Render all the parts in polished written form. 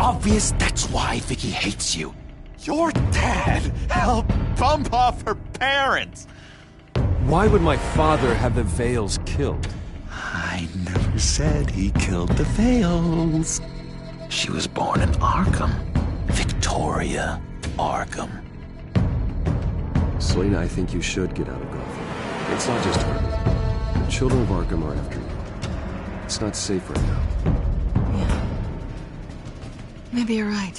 obvious that's why Vicky hates you. Your dad helped bump off her parents. Why would my father have the Vales killed? I never said he killed the Vales. She was born in Arkham. Victoria Arkham. Selina, I think you should get out of Gotham. It's not just her. The children of Arkham are after you. It's not safe right now. Yeah. Maybe you're right.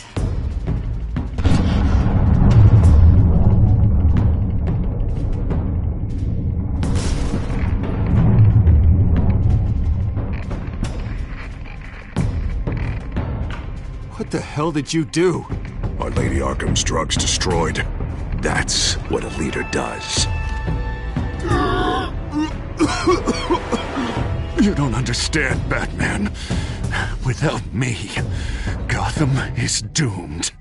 What the hell did you do? Are Lady Arkham's drugs destroyed? That's what a leader does. You don't understand, Batman. Without me, Gotham is doomed.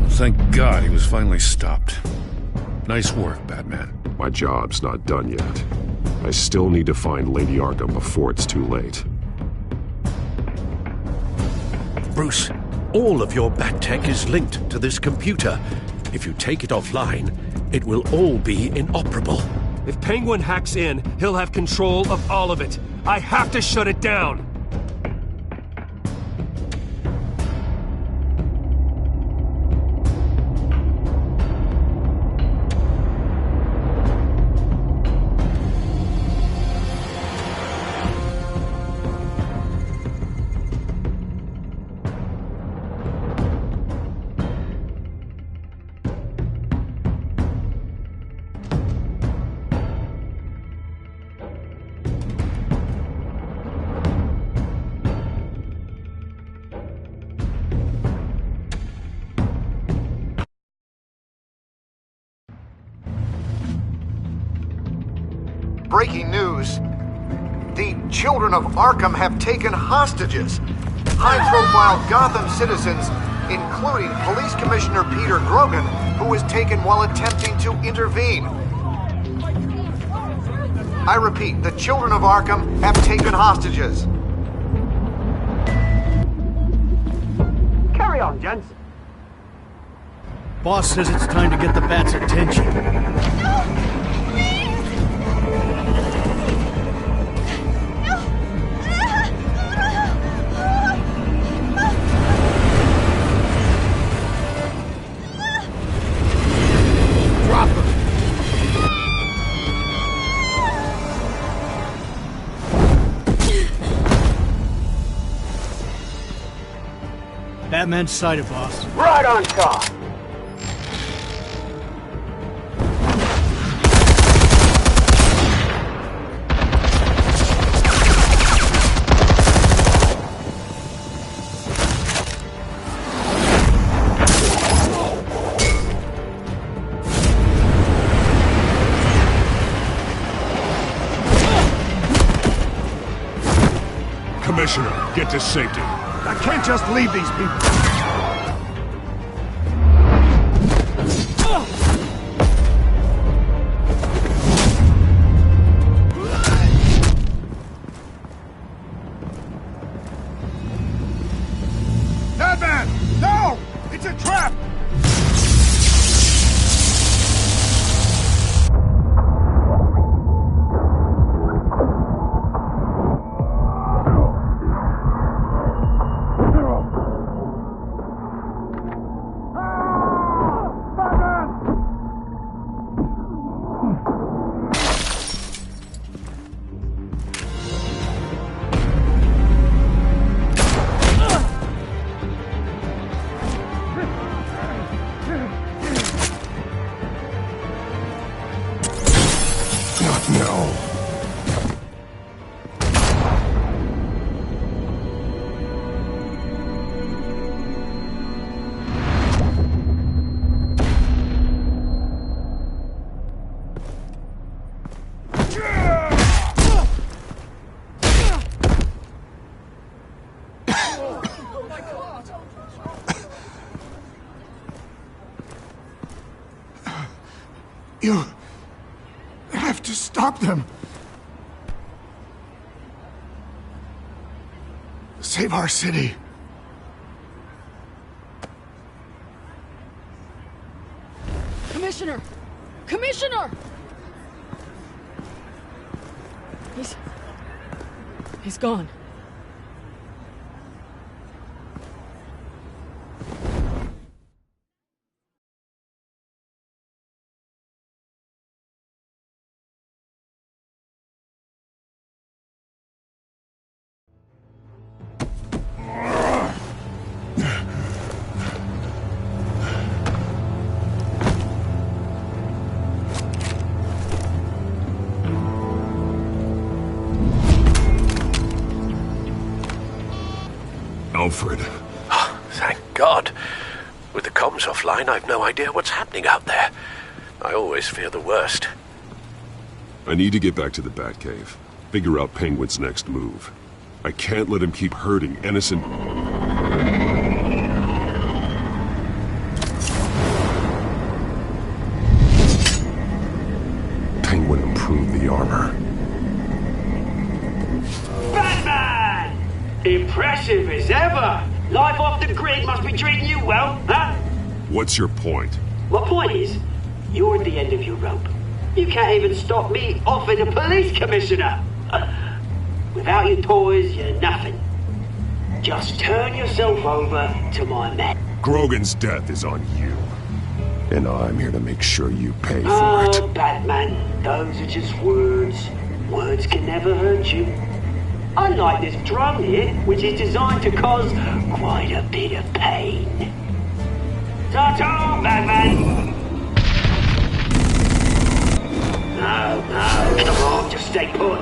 Thank God he was finally stopped. Nice work, Batman. My job's not done yet. I still need to find Lady Arkham before it's too late. Bruce, all of your Bat-Tech is linked to this computer. If you take it offline, it will all be inoperable. If Penguin hacks in, he'll have control of all of it. I have to shut it down! Breaking news. The children of Arkham have taken hostages. High-profile Gotham citizens, including Police Commissioner Peter Grogan, who was taken while attempting to intervene. I repeat, the children of Arkham have taken hostages. Carry on, gents. Boss says it's time to get the Bat's attention. Batman's sighted, boss. Right on top. Commissioner, get to safety. I can't just leave these people. Batman! No! It's a trap! No. You have to stop them. Save our city. Commissioner! Commissioner! He's gone. Alfred. Oh, thank God. With the comms offline, I've no idea what's happening out there. I always fear the worst. I need to get back to the Batcave. Figure out Penguin's next move. I can't let him keep hurting innocent... Penguin improved the armor. Batman! Impressive as ever! Life off the grid must be treating you well, huh? What's your point? My point is, you're at the end of your rope. You can't even stop me offing a police commissioner. Without your toys, you're nothing. Just turn yourself over to my men. Grogan's death is on you. And I'm here to make sure you pay for Oh, it. Batman, those are just words. Words can never hurt you. Unlike this drone here, which is designed to cause quite a bit of pain. Ta-ta, Batman! No, come on, just stay put.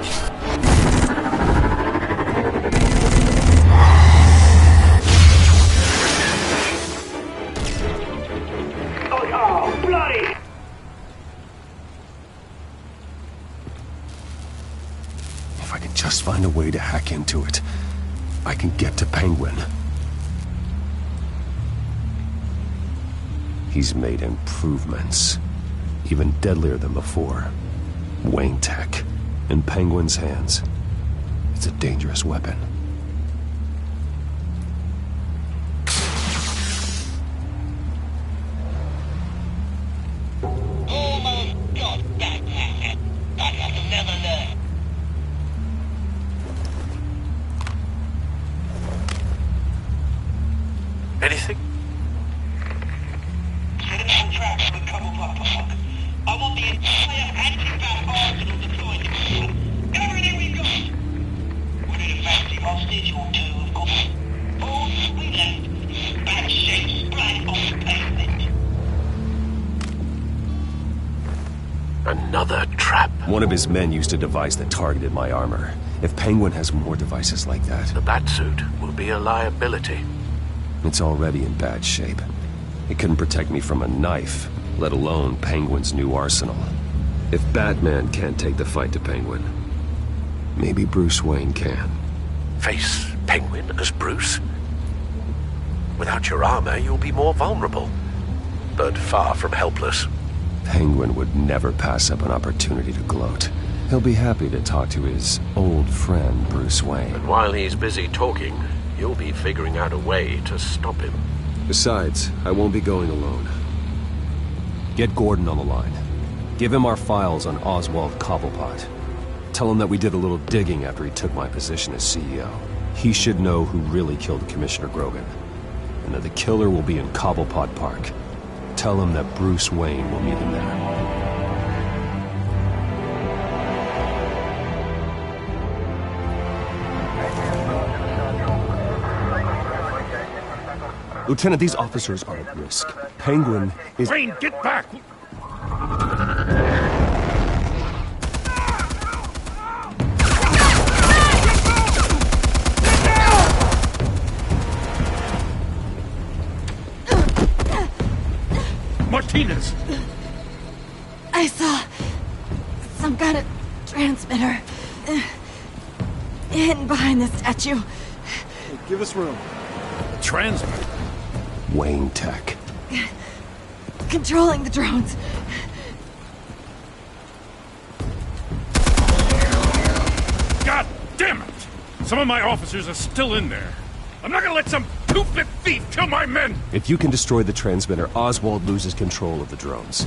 Oh, bloody! If I can just find a way to hack into it, I can get to Penguin. He's made improvements, even deadlier than before. Wayne Tech, in Penguin's hands. It's a dangerous weapon. Oh my God, Batman! I have never learned. Anything? Set a trap for the Cobblepot Park. I want the entire anti-bat arsenal deployed. Everything we've got. We need a fancy hostage or two, of course. All we left, bad shape splat on the pavement. Another trap. One of his men used a device that targeted my armor. If Penguin has more devices like that... The Batsuit will be a liability. It's already in bad shape. It couldn't protect me from a knife, let alone Penguin's new arsenal. If Batman can't take the fight to Penguin, maybe Bruce Wayne can. Face Penguin as Bruce? Without your armor, you'll be more vulnerable. But far from helpless. Penguin would never pass up an opportunity to gloat. He'll be happy to talk to his old friend, Bruce Wayne. And while he's busy talking, you'll be figuring out a way to stop him. Besides, I won't be going alone. Get Gordon on the line. Give him our files on Oswald Cobblepot. Tell him that we did a little digging after he took my position as CEO. He should know who really killed Commissioner Grogan, and that the killer will be in Cobblepot Park. Tell him that Bruce Wayne will meet him there. Lieutenant, these officers are at risk. Penguin is... Wayne, get back! Martinez! I saw some kind of transmitter hidden behind the statue. Hey, give us room. Transmitter? Wayne Tech. Controlling the drones. God damn it! Some of my officers are still in there. I'm not gonna let some stupid thief kill my men! If you can destroy the transmitter, Oswald loses control of the drones.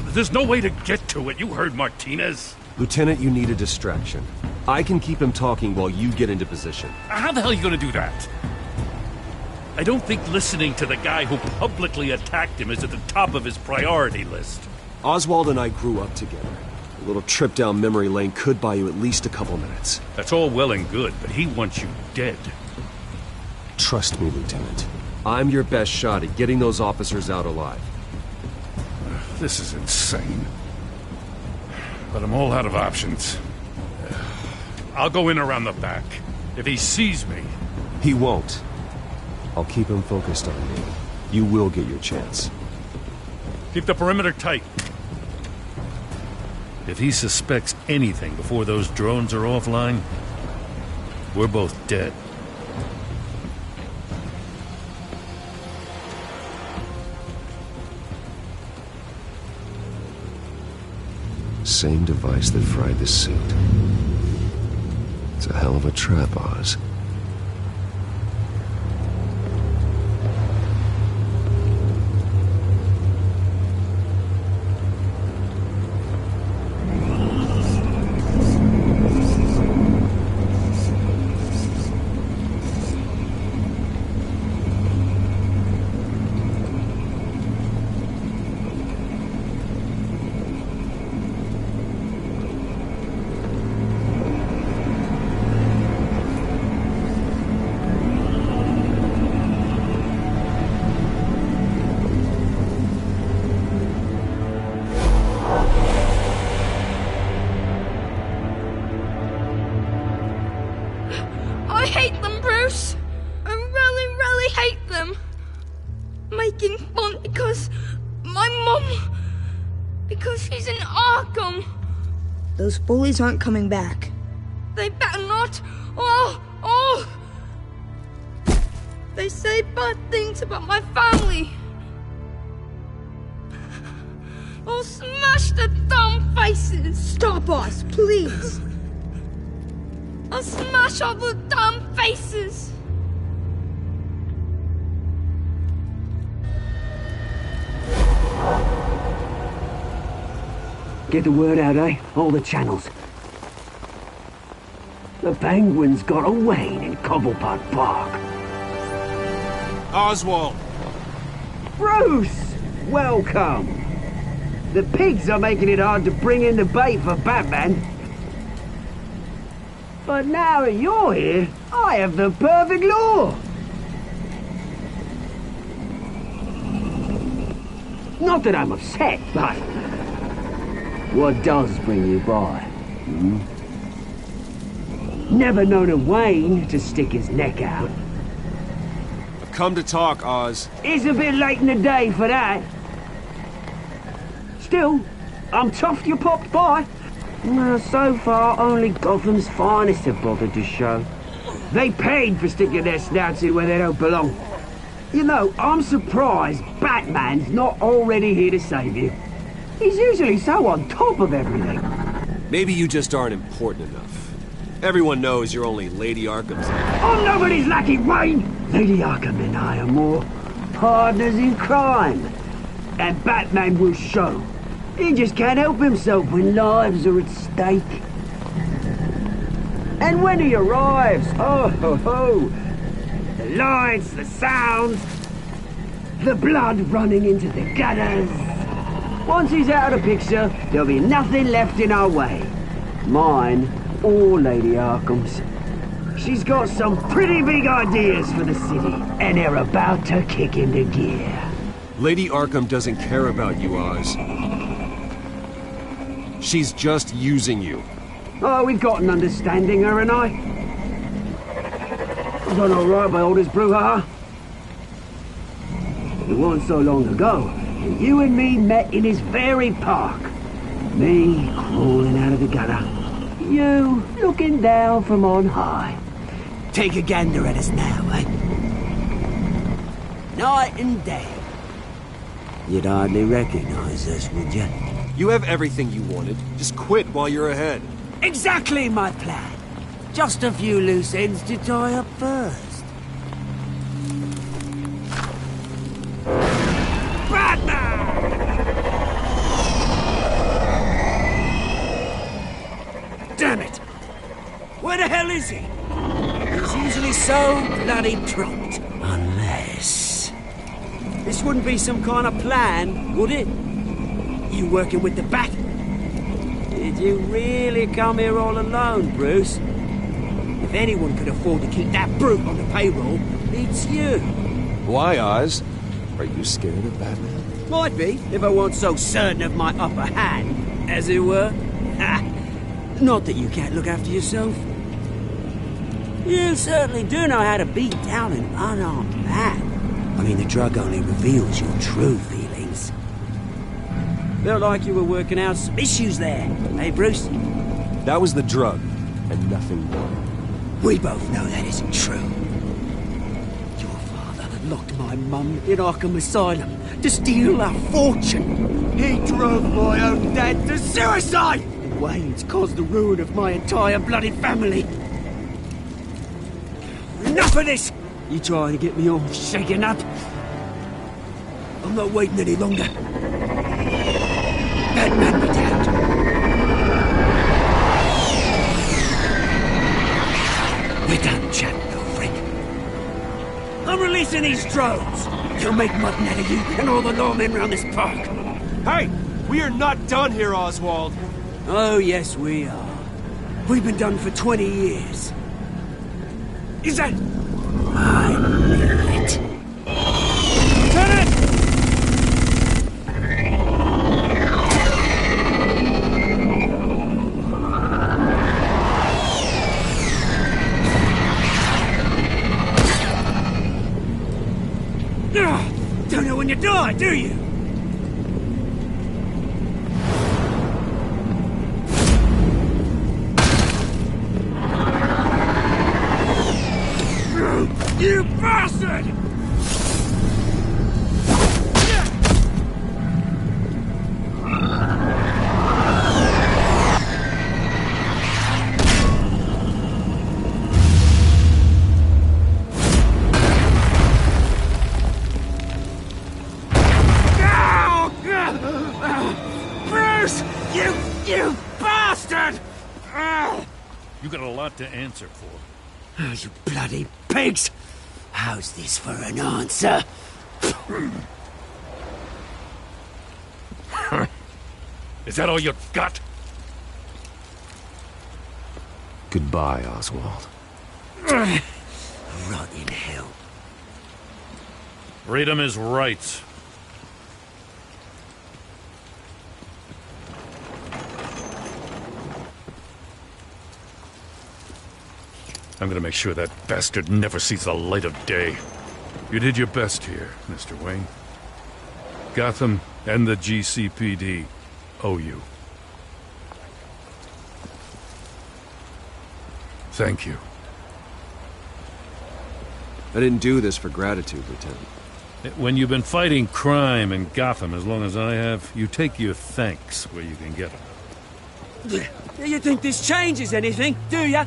There's no way to get to it. You heard Martinez. Lieutenant, you need a distraction. I can keep him talking while you get into position. How the hell are you gonna do that? I don't think listening to the guy who publicly attacked him is at the top of his priority list. Oswald and I grew up together. A little trip down memory lane could buy you at least a couple minutes. That's all well and good, but he wants you dead. Trust me, Lieutenant. I'm your best shot at getting those officers out alive. This is insane. But I'm all out of options. I'll go in around the back. If he sees me... He won't. I'll keep him focused on me. You will get your chance. Keep the perimeter tight. If he suspects anything before those drones are offline, we're both dead. Same device that fried the suit. It's a hell of a trap, Oz. I hate them, Bruce. I really, really hate them. Making fun because my mum... because she's in Arkham. Those bullies aren't coming back. They better not. They say bad things about my family. I'll smash the dumb faces. Stop us, please. I'll smash all the damn faces! Get the word out, eh? All the channels. The Penguins got a Wayne in Cobblepot Park. Oswald! Bruce! Welcome! The pigs are making it hard to bring in the bait for Batman. But now that you're here, I have the perfect lure! Not that I'm upset, but... what does bring you by? Never known a Wayne to stick his neck out. I've come to talk, Oz. It's a bit late in the day for that. Still, I'm chuffed you popped by. Well, so far, only Gotham's finest have bothered to show. They paid for sticking their snouts in where they don't belong. You know, I'm surprised Batman's not already here to save you. He's usually so on top of everything. Maybe you just aren't important enough. Everyone knows you're only Lady Arkham's. I'm nobody's lackey, Wayne! Lady Arkham and I are more partners in crime. And Batman will show. He just can't help himself when lives are at stake. And when he arrives, oh ho ho! The lights, the sounds, the blood running into the gutters. Once he's out of the picture, there'll be nothing left in our way. Mine or Lady Arkham's. She's got some pretty big ideas for the city, and they're about to kick into gear. Lady Arkham doesn't care about you, Oz. She's just using you. Oh, we've got an understanding, her and I. I've done all right by all this brouhaha. It wasn't so long ago that you and me met in this very park. Me crawling out of the gutter. You looking down from on high. Take a gander at us now, eh? Night and day. You'd hardly recognize us, would you? You have everything you wanted. Just quit while you're ahead. Exactly my plan. Just a few loose ends to tie up first. hell is he? He's usually so bloody prompt. Unless... This wouldn't be some kind of plan, would it? You working with the Bat? Did you really come here all alone, Bruce? If anyone could afford to keep that brute on the payroll, it's you. Why, Oz? Are you scared of Batman? Might be, if I weren't so certain of my upper hand, as it were. Ha! Not that you can't look after yourself. You certainly do know how to beat down an unarmed man. I mean, the drug only reveals your true feelings. Felt like you were working out some issues there, eh, Bruce? That was the drug, and nothing more. We both know that isn't true. Your father locked my mum in Arkham Asylum to steal our fortune. He drove my own dad to suicide! Wayne's caused the ruin of my entire bloody family. Enough of this! You trying to get me all shaken up? I'm not waiting any longer. Batman be damned. We're done chatting, old friend. I'm releasing these drones. You'll make mutton out of you and all the lawmen around this park. Hey! We are not done here, Oswald. Oh, yes, we are. We've been done for 20 years. Is that... I knew it. Turn it! Don't know when you die, do you? You bastard! Bruce! You bastard! You got a lot to answer for. Oh, you bloody pigs! How's this for an answer? Is that all you got? Goodbye, Oswald. Rot in hell. Freedom is right. I'm gonna make sure that bastard never sees the light of day. You did your best here, Mr. Wayne. Gotham and the GCPD owe you. Thank you. I didn't do this for gratitude, Lieutenant. When you've been fighting crime in Gotham as long as I have, you take your thanks where you can get them. You think this changes anything, do ya?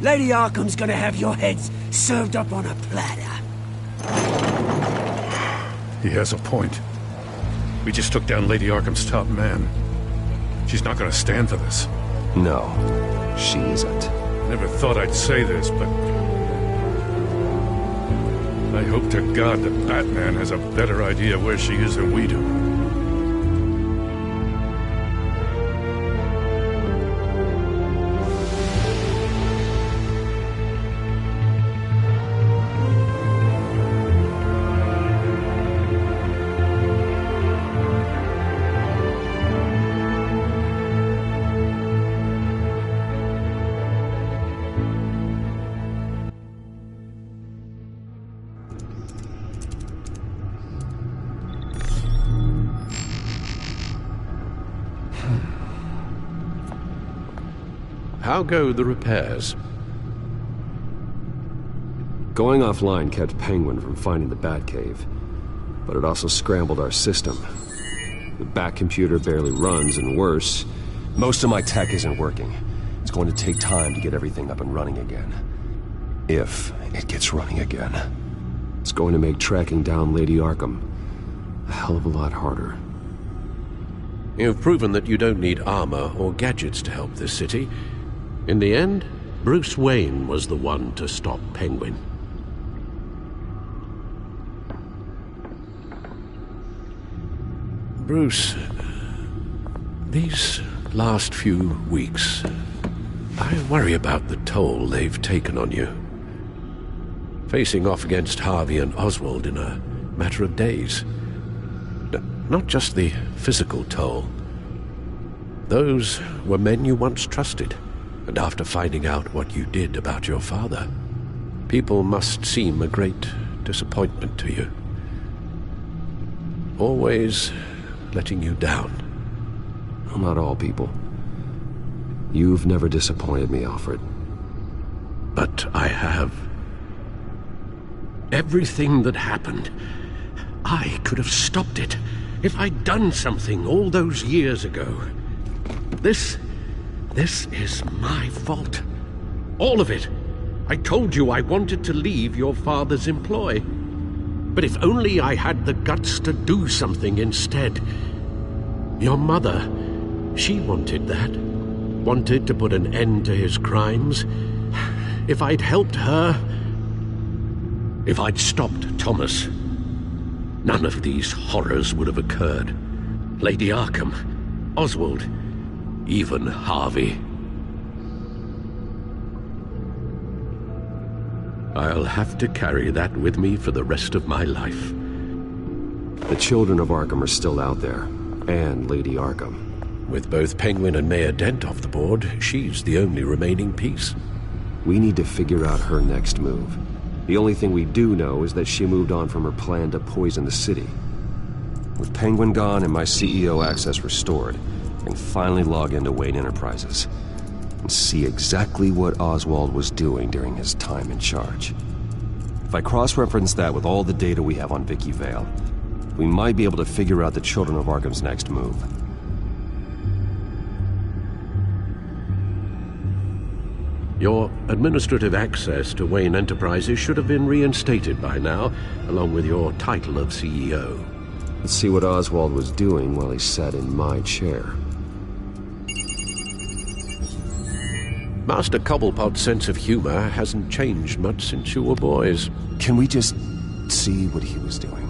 Lady Arkham's gonna have your heads served up on a platter. He has a point. We just took down Lady Arkham's top man. She's not gonna stand for this. No, she isn't. Never thought I'd say this, but... I hope to God that Batman has a better idea where she is than we do. How go the repairs? Going offline kept Penguin from finding the Batcave, but it also scrambled our system. The Bat computer barely runs, and worse, most of my tech isn't working. It's going to take time to get everything up and running again. If it gets running again. It's going to make tracking down Lady Arkham a hell of a lot harder. You've proven that you don't need armor or gadgets to help this city. In the end, Bruce Wayne was the one to stop Penguin. Bruce, these last few weeks, I worry about the toll they've taken on you. Facing off against Harvey and Oswald in a matter of days. Not just the physical toll. Those were men you once trusted, and after finding out what you did about your father, people must seem a great disappointment to you. Always letting you down. Well, not all people. You've never disappointed me, Alfred. But I have. Everything that happened, I could have stopped it if I'd done something all those years ago. This is my fault. All of it. I told you I wanted to leave your father's employ. But if only I had the guts to do something instead. Your mother, she wanted that. Wanted to put an end to his crimes. If I'd helped her, if I'd stopped Thomas, none of these horrors would have occurred. Lady Arkham, Oswald, even Harvey. I'll have to carry that with me for the rest of my life. The children of Arkham are still out there, and Lady Arkham. With both Penguin and Mayor Dent off the board, she's the only remaining piece. We need to figure out her next move. The only thing we do know is that she moved on from her plan to poison the city. With Penguin gone and my CEO access restored, I can finally log into Wayne Enterprises and see exactly what Oswald was doing during his time in charge. If I cross-reference that with all the data we have on Vicky Vale, we might be able to figure out the Children of Arkham's next move. Your administrative access to Wayne Enterprises should have been reinstated by now, along with your title of CEO. Let's see what Oswald was doing while he sat in my chair. Master Cobblepot's sense of humor hasn't changed much since you were boys. Can we just see what he was doing?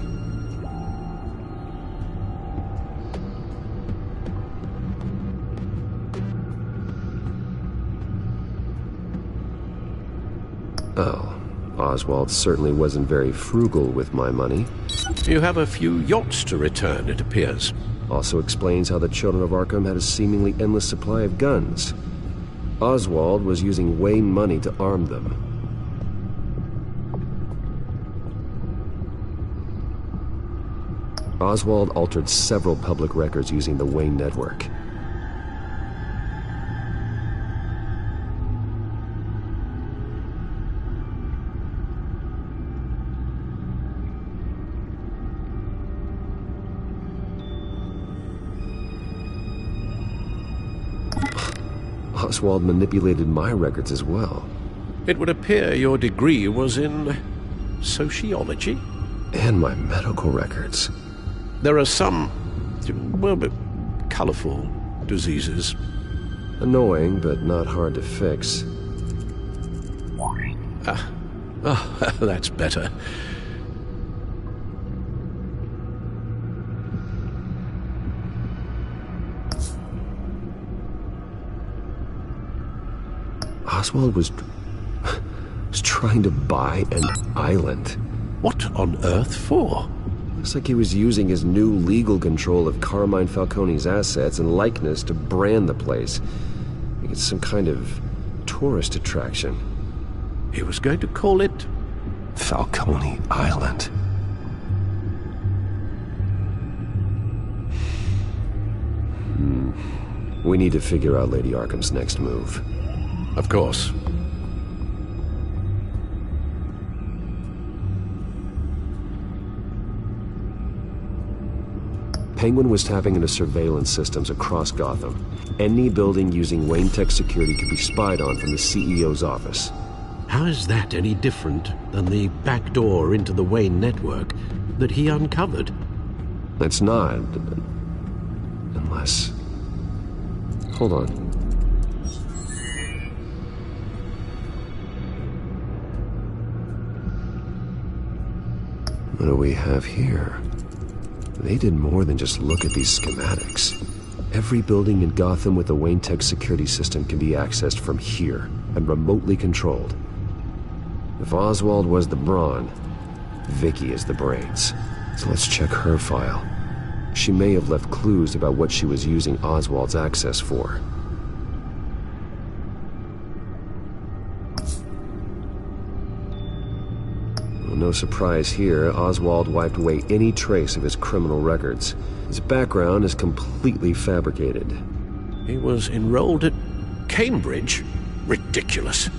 Oh, Oswald certainly wasn't very frugal with my money. You have a few yachts to return, it appears. Also explains how the Children of Arkham had a seemingly endless supply of guns. Oswald was using Wayne money to arm them. Oswald altered several public records using the Wayne network. Oswald manipulated my records as well. It would appear your degree was in sociology? And my medical records. There are some, well, colorful diseases. Annoying, but not hard to fix. That's better. Oswald was trying to buy an island. What on earth for? Looks like he was using his new legal control of Carmine Falcone's assets and likeness to brand the place. Like it's some kind of tourist attraction. He was going to call it Falcone Island. We need to figure out Lady Arkham's next move. Of course. Penguin was tapping into surveillance systems across Gotham. Any building using Wayne Tech security could be spied on from the CEO's office. How is that any different than the back door into the Wayne network that he uncovered? It's not. Unless... Hold on. What do we have here? They did more than just look at these schematics. Every building in Gotham with a Wayne Tech security system can be accessed from here and remotely controlled. If Oswald was the brawn, Vicky is the brains. So let's check her file. She may have left clues about what she was using Oswald's access for. Well, no surprise here, Oswald wiped away any trace of his criminal records. His background is completely fabricated. He was enrolled at Cambridge? Ridiculous.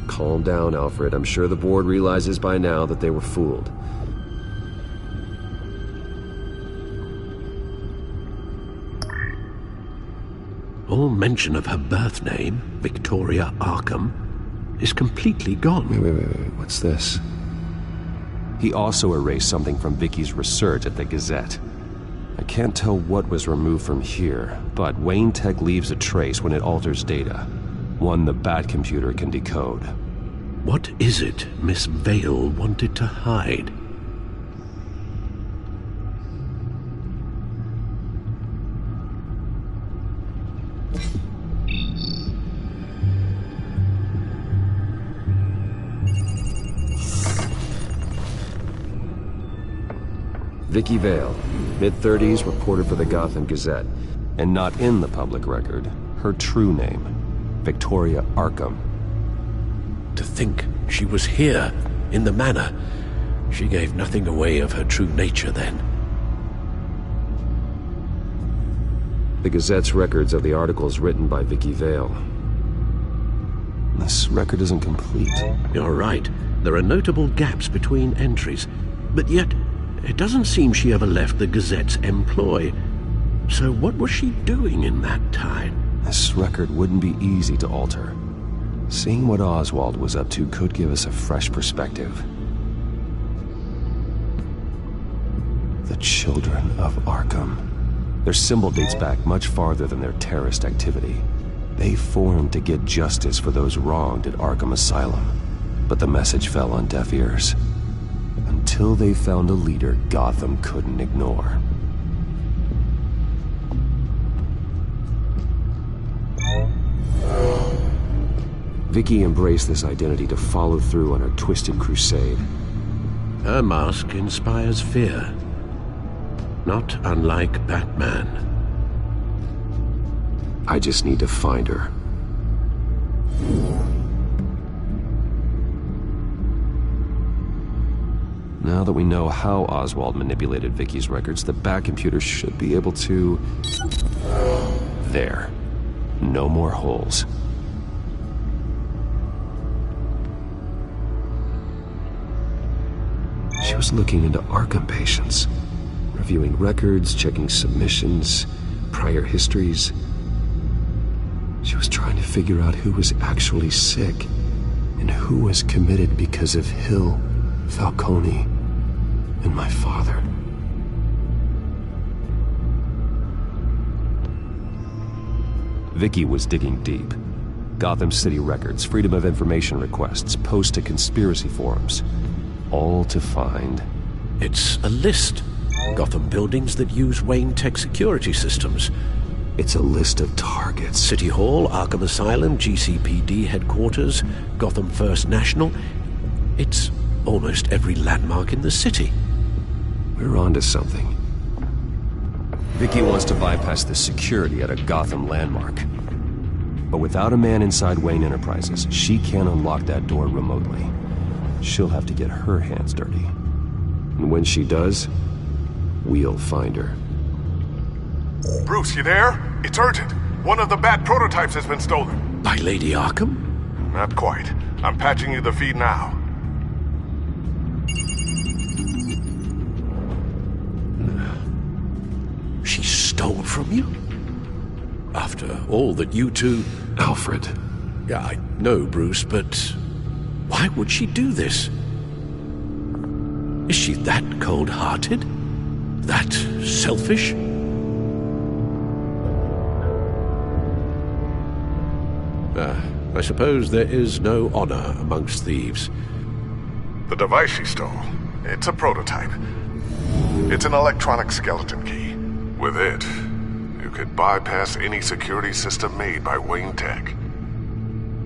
Calm down, Alfred. I'm sure the board realizes by now that they were fooled. All mention of her birth name, Victoria Arkham, is completely gone. Wait. What's this? He also erased something from Vicky's research at the Gazette. I can't tell what was removed from here, but Wayne Tech leaves a trace when it alters data. One the Bat computer can decode. What is it Miss Vale wanted to hide? Vicky Vale, mid-30s, reporter for the Gotham Gazette. And not in the public record, her true name, Victoria Arkham. To think she was here, in the manor. She gave nothing away of her true nature then. The Gazette's records of the articles written by Vicky Vale. This record isn't complete. You're right. There are notable gaps between entries. But yet, it doesn't seem she ever left the Gazette's employ. So what was she doing in that time? This record wouldn't be easy to alter. Seeing what Oswald was up to could give us a fresh perspective. The Children of Arkham. Their symbol dates back much farther than their terrorist activity. They formed to get justice for those wronged at Arkham Asylum. But the message fell on deaf ears. Until they found a leader Gotham couldn't ignore. Vicky embraced this identity to follow through on her twisted crusade. Her mask inspires fear. Not unlike Batman. I just need to find her. Now that we know how Oswald manipulated Vicky's records, the Bat computer should be able to... There. No more holes. She was looking into Arkham patients, reviewing records, checking submissions, prior histories. She was trying to figure out who was actually sick and who was committed because of Hill, Falcone, and my father. Vicky was digging deep. Gotham City records, Freedom of Information requests, posts to conspiracy forums. All to find... It's a list. Gotham buildings that use Wayne Tech security systems. It's a list of targets. City Hall, Arkham Asylum, GCPD headquarters, Gotham First National. It's almost every landmark in the city. We're onto something. Vicky wants to bypass the security at a Gotham landmark. But without a man inside Wayne Enterprises, she can't unlock that door remotely. She'll have to get her hands dirty. And when she does, we'll find her. Bruce, you there? It's urgent. One of the Bat prototypes has been stolen. By Lady Arkham? Not quite. I'm patching you the feed now. She stole from you? After all that you two... Alfred. Yeah, I know, Bruce, but... why would she do this? Is she that cold-hearted? That selfish? I suppose there is no honor amongst thieves. The device she stole. It's a prototype. It's an electronic skeleton key. With it, you could bypass any security system made by Wayne Tech.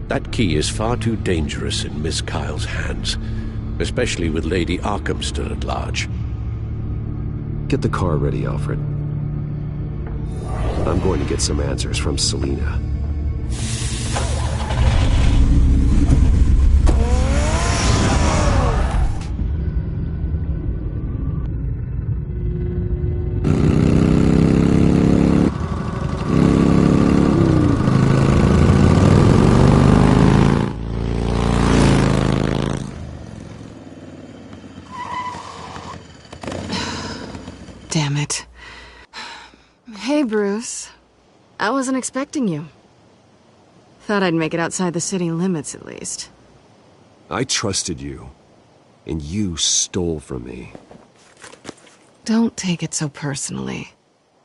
That key is far too dangerous in Miss Kyle's hands, especially with Lady Arkham still at large. Get the car ready, Alfred. I'm going to get some answers from Selina. Damn it. Hey, Bruce. I wasn't expecting you. Thought I'd make it outside the city limits, at least. I trusted you, and you stole from me. Don't take it so personally.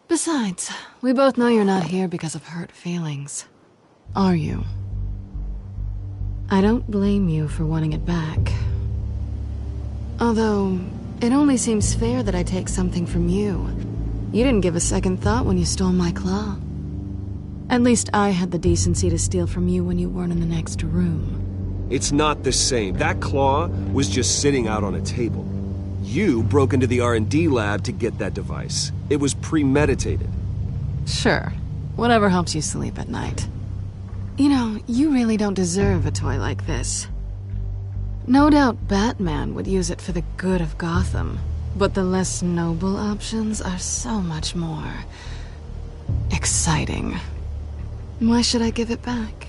Besides, we both know you're not here because of hurt feelings. Are you? I don't blame you for wanting it back. Although, it only seems fair that I take something from you. You didn't give a second thought when you stole my claw. At least I had the decency to steal from you when you weren't in the next room. It's not the same. That claw was just sitting out on a table. You broke into the R&D lab to get that device. It was premeditated. Sure. Whatever helps you sleep at night. You know, you really don't deserve a toy like this. No doubt Batman would use it for the good of Gotham, but the less noble options are so much more exciting. Why should I give it back?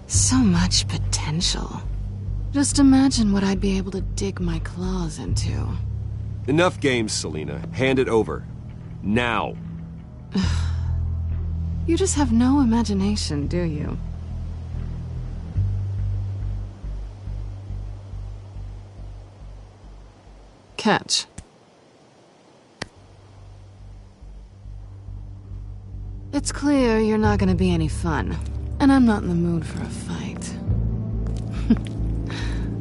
So much potential. Just imagine what I'd be able to dig my claws into. Enough games, Selina. Hand it over. Now. You just have no imagination, do you? Catch. It's clear you're not gonna be any fun, and I'm not in the mood for a fight.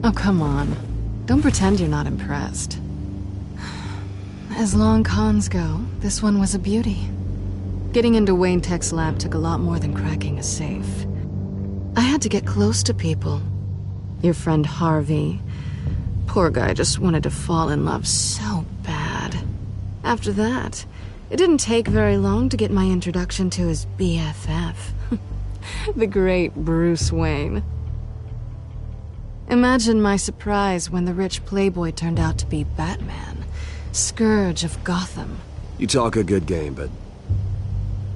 Oh, come on. Don't pretend you're not impressed. As long cons go, this one was a beauty. Getting into Wayne Tech's lab took a lot more than cracking a safe. I had to get close to people. Your friend Harvey. Poor guy just wanted to fall in love so bad. After that, it didn't take very long to get my introduction to his BFF. The great Bruce Wayne. Imagine my surprise when the rich playboy turned out to be Batman, Scourge of Gotham. You talk a good game, but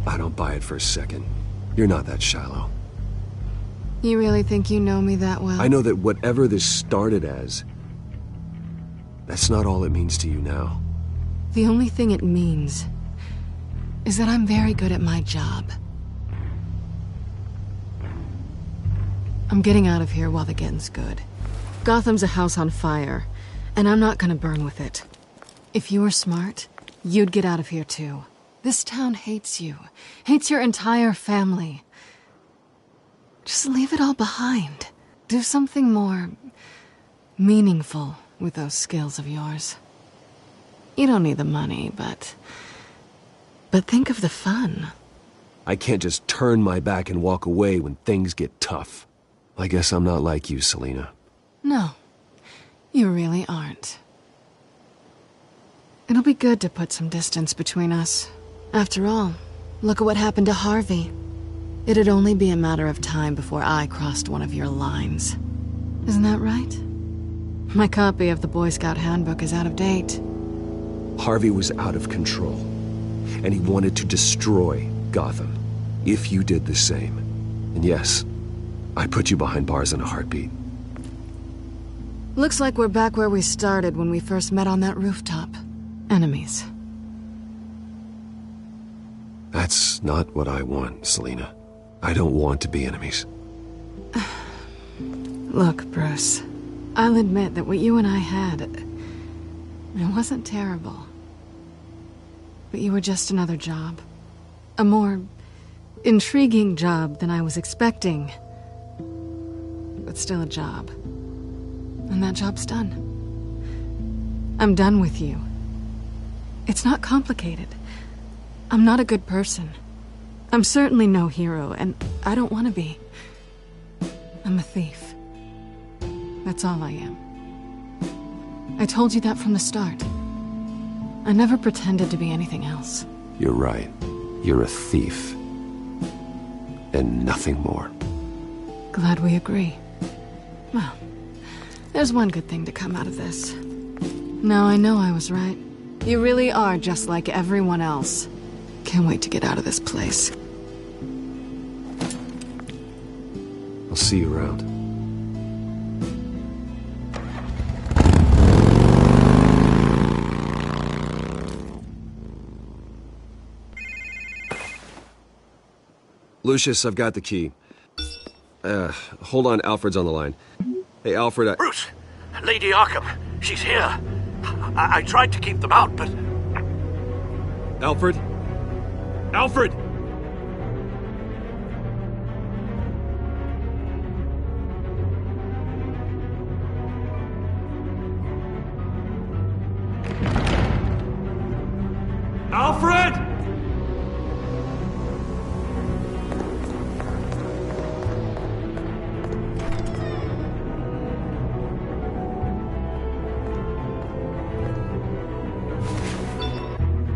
I don't buy it for a second. You're not that shallow. You really think you know me that well? I know that whatever this started as, that's not all it means to you now. The only thing it means is that I'm very good at my job. I'm getting out of here while the getting's good. Gotham's a house on fire, and I'm not gonna burn with it. If you were smart, you'd get out of here too. This town hates you, hates your entire family. Just leave it all behind. Do something more meaningful with those skills of yours. You don't need the money, but think of the fun. I can't just turn my back and walk away when things get tough. I guess I'm not like you, Selina. No, you really aren't. It'll be good to put some distance between us. After all, look at what happened to Harvey. It'd only be a matter of time before I crossed one of your lines. Isn't that right? My copy of the Boy Scout handbook is out of date. Harvey was out of control, and he wanted to destroy Gotham. If you did the same. And yes, I'd put you behind bars in a heartbeat. Looks like we're back where we started when we first met on that rooftop. Enemies. That's not what I want, Selina. I don't want to be enemies. Look, Bruce. I'll admit that what you and I had, it wasn't terrible. But you were just another job. A more intriguing job than I was expecting. But still a job. And that job's done. I'm done with you. It's not complicated. I'm not a good person. I'm certainly no hero, and I don't want to be. I'm a thief. That's all I am. I told you that from the start. I never pretended to be anything else. You're right. You're a thief. And nothing more. Glad we agree. Well, there's one good thing to come out of this. Now I know I was right. You really are just like everyone else. Can't wait to get out of this place. I'll see you around. Lucius, I've got the key. Hold on, Alfred's on the line. Hey, Alfred, Bruce! Lady Arkham, she's here. I tried to keep them out, but... Alfred? Alfred! Alfred!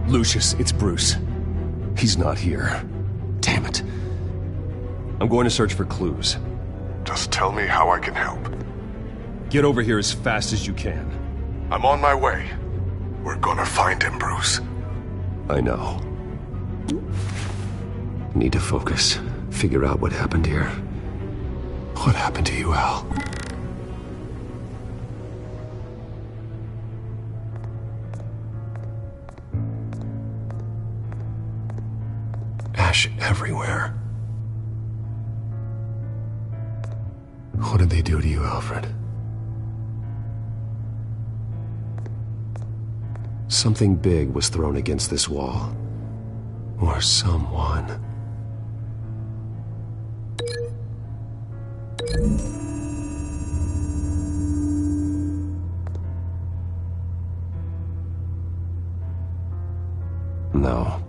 Lucius, it's Bruce. He's not here. Damn it. I'm going to search for clues. Just tell me how I can help. Get over here as fast as you can. I'm on my way. We're gonna find him, Bruce. I know. Need to focus. Figure out what happened here. What happened to you, Al? Ash everywhere. What did they do to you, Alfred? Something big was thrown against this wall. Or someone. No.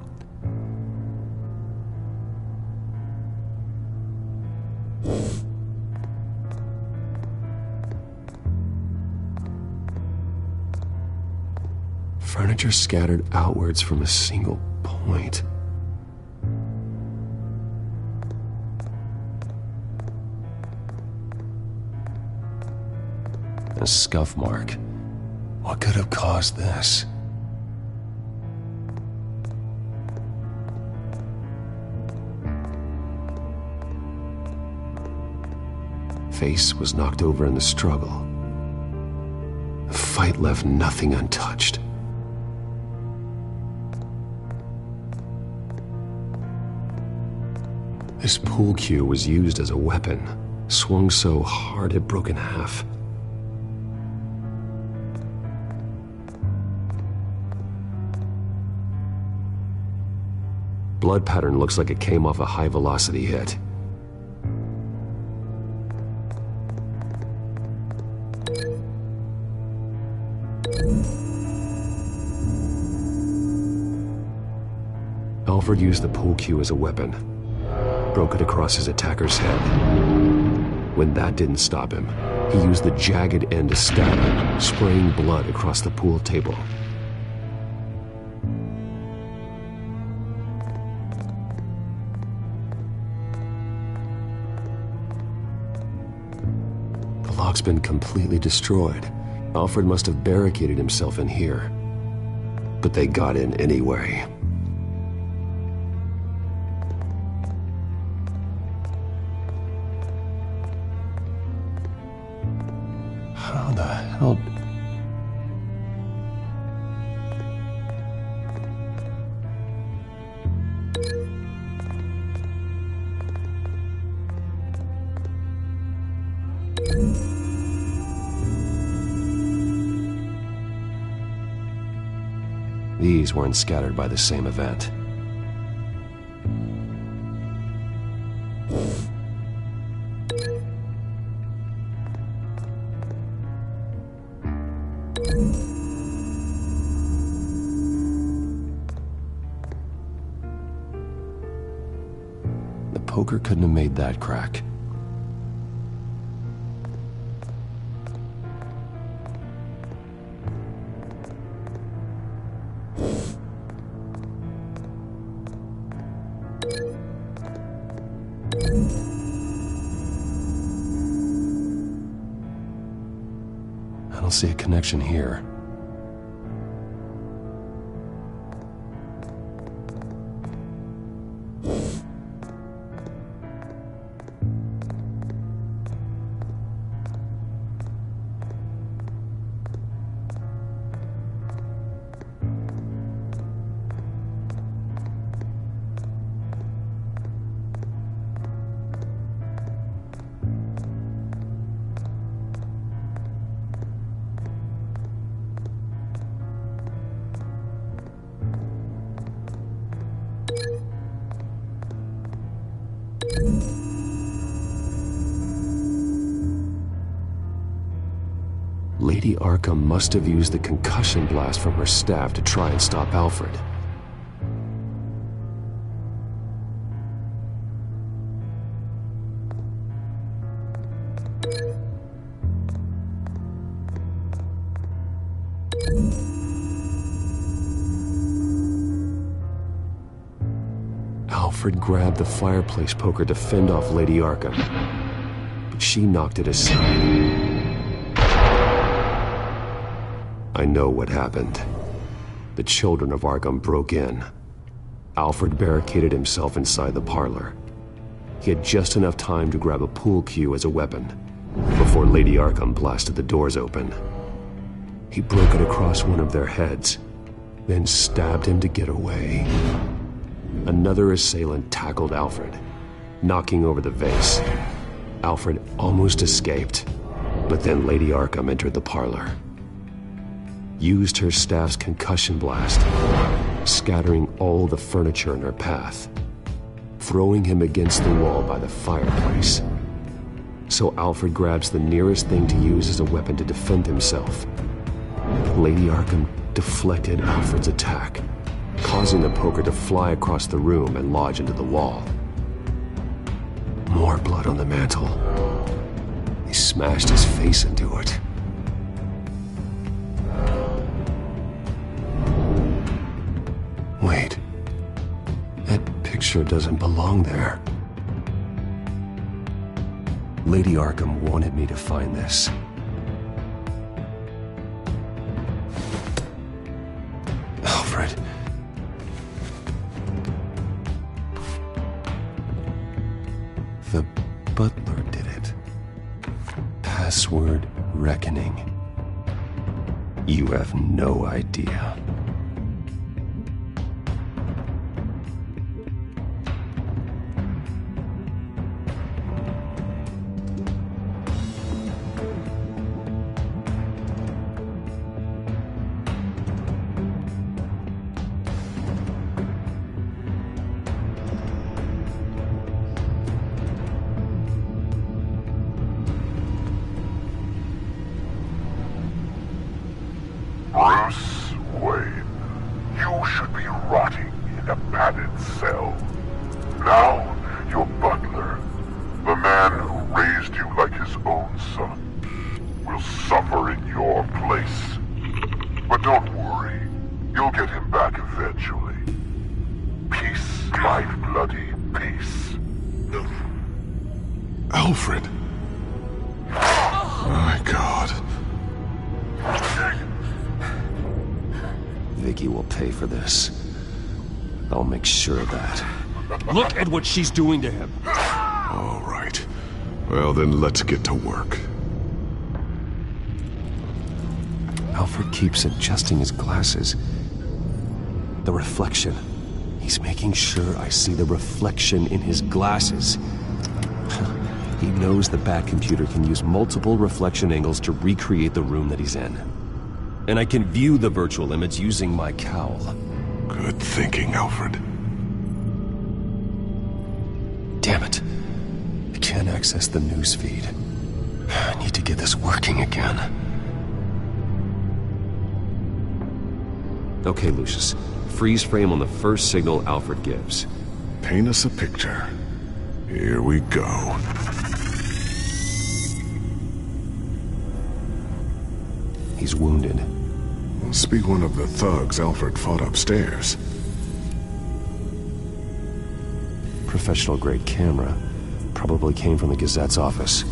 Furniture scattered outwards from a single point. A scuff mark. What could have caused this? Face was knocked over in the struggle. The fight left nothing untouched. This pool cue was used as a weapon, swung so hard it broke in half. Blood pattern looks like it came off a high-velocity hit. Alfred used the pool cue as a weapon. Broke it across his attacker's head. When that didn't stop him, he used the jagged end to stab him, spraying blood across the pool table. The lock's been completely destroyed. Alfred must have barricaded himself in here. But they got in anyway. How the hell... These weren't scattered by the same event. poker couldn't have made that crack. I don't see a connection here. Lady Arkham must have used the concussion blast from her staff to try and stop Alfred. Alfred grabbed the fireplace poker to fend off Lady Arkham, but she knocked it aside. I know what happened. The children of Arkham broke in. Alfred barricaded himself inside the parlor. He had just enough time to grab a pool cue as a weapon before Lady Arkham blasted the doors open. He broke it across one of their heads, then stabbed him to get away. Another assailant tackled Alfred, knocking over the vase. Alfred almost escaped, but then Lady Arkham entered the parlor. Used her staff's concussion blast, scattering all the furniture in her path, throwing him against the wall by the fireplace. So Alfred grabs the nearest thing to use as a weapon to defend himself. Lady Arkham deflected Alfred's attack, causing the poker to fly across the room and lodge into the wall. More blood on the mantel. He smashed his face into it. Wait, that picture doesn't belong there. Lady Arkham wanted me to find this. Alfred. The butler did it. Password reckoning. You have no idea. Bruce Wayne, you should be rotting in a padded cell. Now, your butler, the man who raised you like his own son, will suffer in your place. But don't worry, you'll get him back eventually. Peace, my bloody peace. Alfred. My God. Vicky will pay for this. I'll make sure of that. Look at what she's doing to him. All right. Well, then let's get to work. Alfred keeps adjusting his glasses. The reflection. He's making sure I see the reflection in his glasses. He knows the Batcomputer can use multiple reflection angles to recreate the room that he's in. And I can view the virtual image using my cowl. Good thinking, Alfred. Damn it. I can't access the news feed. I need to get this working again. Okay, Lucius. Freeze frame on the first signal Alfred gives. Paint us a picture. Here we go. He's wounded. Must be one of the thugs Alfred fought upstairs. Professional-grade camera. Probably came from the Gazette's office.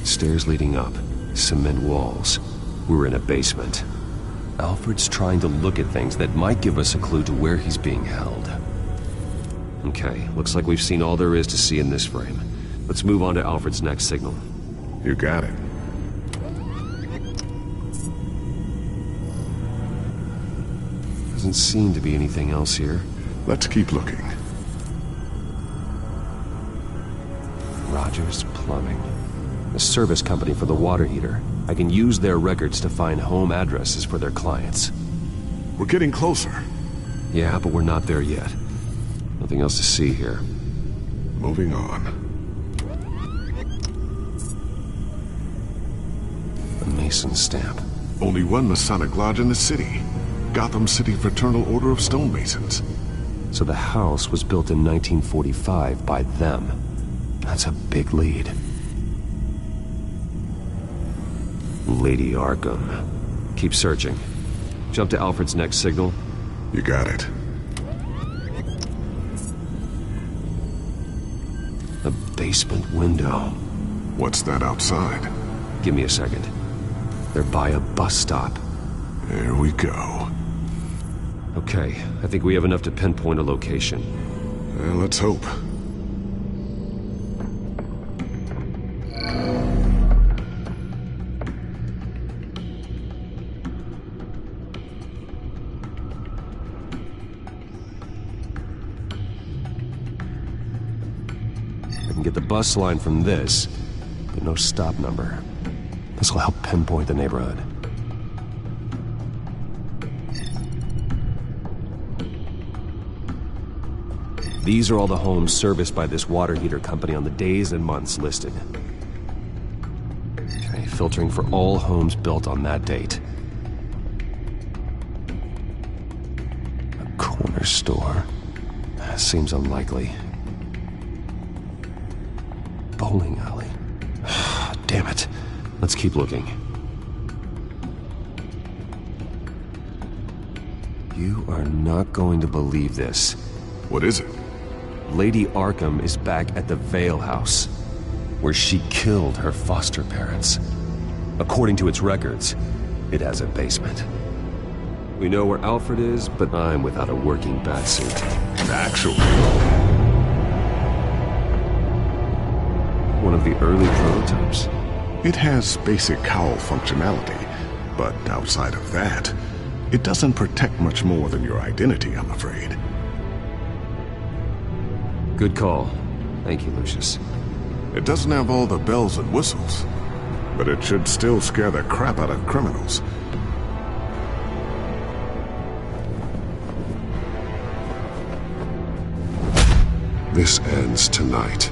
Stairs leading up. Cement walls. We're in a basement. Alfred's trying to look at things that might give us a clue to where he's being held. Okay, looks like we've seen all there is to see in this frame. Let's move on to Alfred's next signal. You got it. Doesn't seem to be anything else here. Let's keep looking. Rogers Plumbing. A service company for the water heater. I can use their records to find home addresses for their clients. We're getting closer. Yeah, but we're not there yet. Nothing else to see here. Moving on. A Mason stamp. Only one Masonic lodge in the city. Gotham City Fraternal Order of Stonemasons. So the house was built in 1945 by them. That's a big lead. Lady Arkham. Keep searching. Jump to Alfred's next signal. You got it. A basement window. What's that outside? Give me a second. They're by a bus stop. There we go. Okay, I think we have enough to pinpoint a location. Well, let's hope. I can get the bus line from this, but no stop number. This will help pinpoint the neighborhood. These are all the homes serviced by this water heater company on the days and months listed. Okay, filtering for all homes built on that date. A corner store. That seems unlikely. Bowling alley. Damn it. Let's keep looking. You are not going to believe this. What is it? Lady Arkham is back at the Vale House, where she killed her foster parents. According to its records, it has a basement. We know where Alfred is, but I'm without a working batsuit. Actually, one of the early prototypes. It has basic cowl functionality, but outside of that, it doesn't protect much more than your identity, I'm afraid. Good call. Thank you, Lucius. It doesn't have all the bells and whistles, but it should still scare the crap out of criminals. This ends tonight.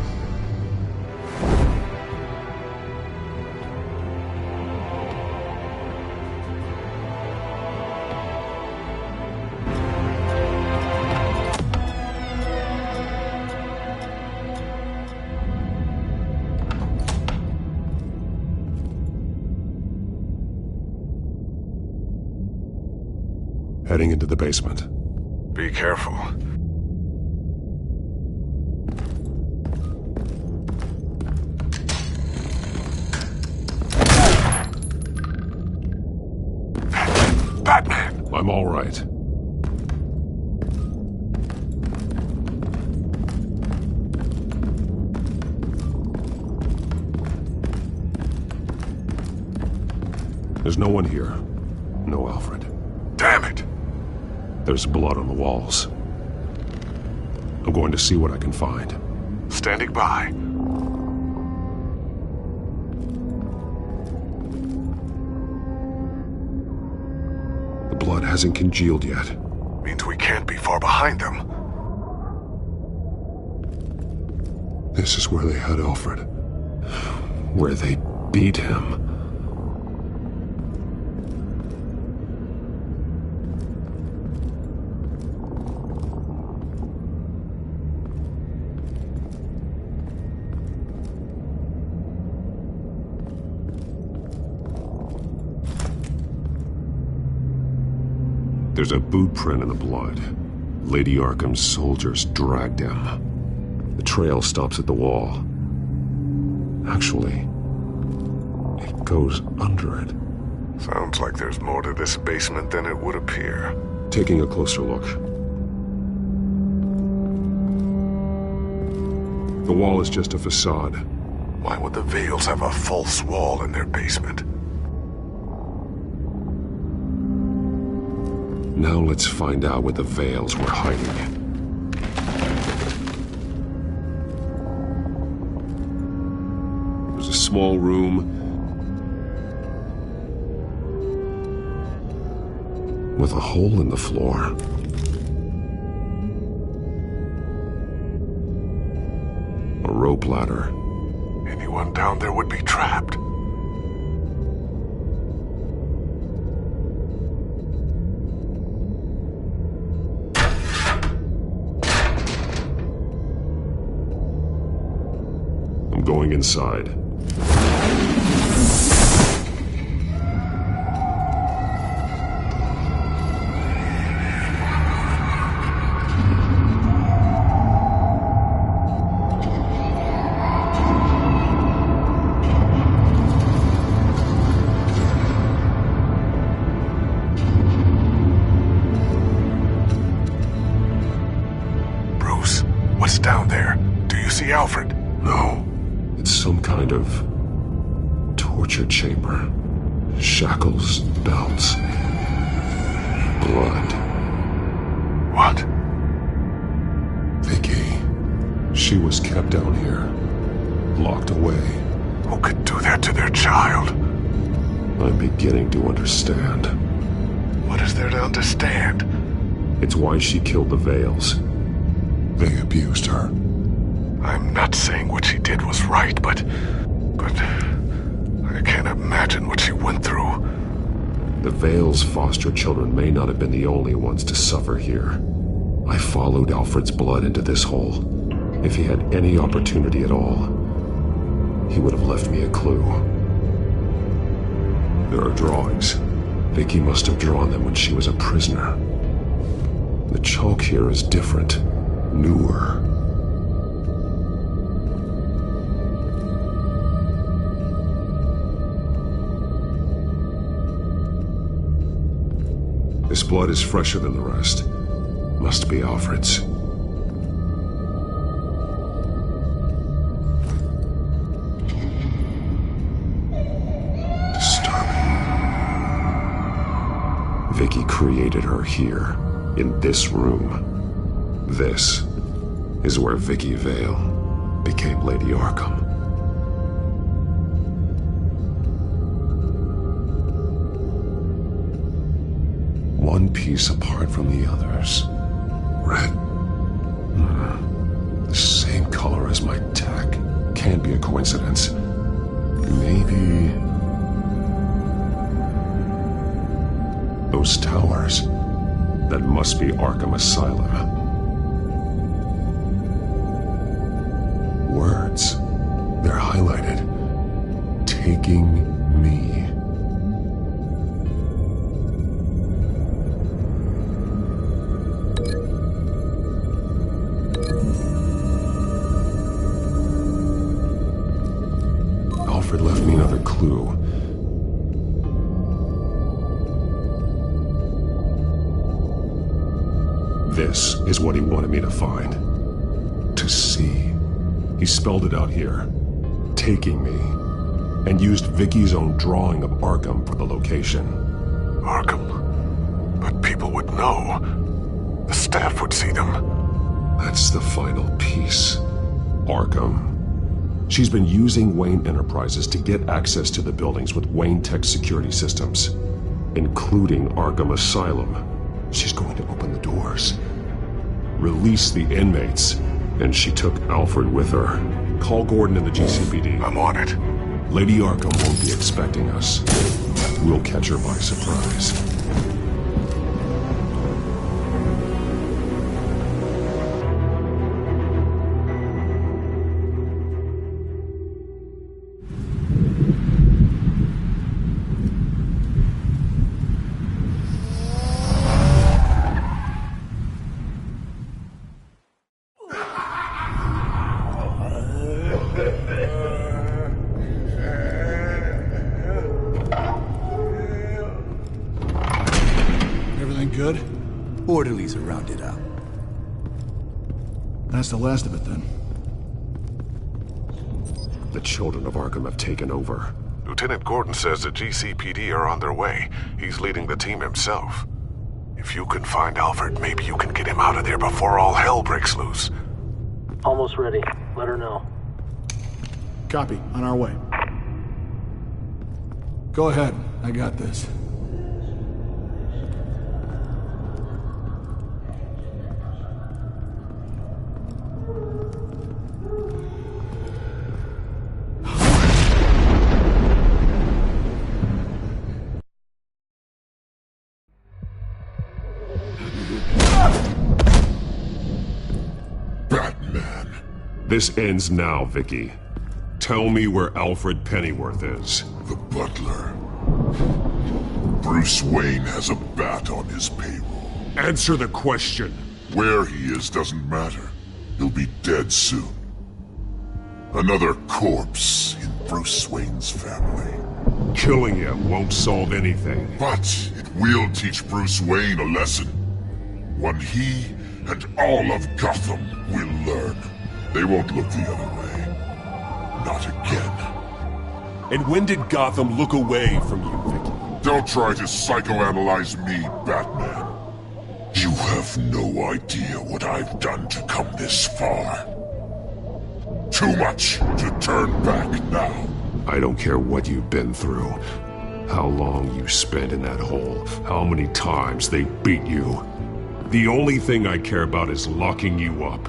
Heading into the basement. Be careful. Batman! I'm all right. There's no one here. No Alfred. Damn it! There's blood on the walls. I'm going to see what I can find. Standing by. The blood hasn't congealed yet. Means we can't be far behind them. This is where they had Alfred. Where they beat him. There's a boot print in the blood. Lady Arkham's soldiers dragged him. The trail stops at the wall. Actually, it goes under it. Sounds like there's more to this basement than it would appear. Taking a closer look. The wall is just a facade. Why would the Vales have a false wall in their basement? Now let's find out what the Vales were hiding. There's a small room with a hole in the floor. A rope ladder. Anyone down there would be trapped. I'm going inside. Bruce, what's down there? Do you see Alfred? No. It's some kind of torture chamber. Shackles, belts, blood. What? Vicky. She was kept down here, locked away. Who could do that to their child? I'm beginning to understand. What is there to understand? It's why she killed the Vales. They abused her. I'm not saying what she did was right, but I can't imagine what she went through. The Vales' foster children may not have been the only ones to suffer here. I followed Alfred's blood into this hole. If he had any opportunity at all, he would have left me a clue. There are drawings. Vicky must have drawn them when she was a prisoner. The chalk here is different, newer. This blood is fresher than the rest. Must be Alfred's. Disturbing. Vicky created her here, in this room. This is where Vicky Vale became Lady Arkham. One piece apart from the others. Red. The same color as my tech. Can't be a coincidence. Maybe... those towers. That must be Arkham Asylum. Words. They're highlighted. Taking me. Alfred left me another clue. This is what he wanted me to find. To see. He spelled it out here. Taking me. And used Vicky's own drawing of Arkham for the location. Arkham? But people would know. The staff would see them. That's the final piece. Arkham. She's been using Wayne Enterprises to get access to the buildings with Wayne Tech security systems, including Arkham Asylum. She's going to open the doors, release the inmates, and she took Alfred with her. Call Gordon and the GCPD. I'm on it. Lady Arkham won't be expecting us. We'll catch her by surprise. Bodies are rounded up. That's the last of it, then. The children of Arkham have taken over. Lieutenant Gordon says the GCPD are on their way. He's leading the team himself. If you can find Alfred, maybe you can get him out of there before all hell breaks loose. Almost ready. Let her know. Copy. On our way. Go ahead. I got this. This ends now, Vicky. Tell me where Alfred Pennyworth is. The butler. Bruce Wayne has a bat on his payroll. Answer the question. Where he is doesn't matter. He'll be dead soon. Another corpse in Bruce Wayne's family. Killing him won't solve anything. But it will teach Bruce Wayne a lesson. One he and all of Gotham will learn. They won't look the other way. Not again. And when did Gotham look away from you, Vicky? Don't try to psychoanalyze me, Batman. You have no idea what I've done to come this far. Too much to turn back now. I don't care what you've been through. How long you spent in that hole. How many times they beat you. The only thing I care about is locking you up.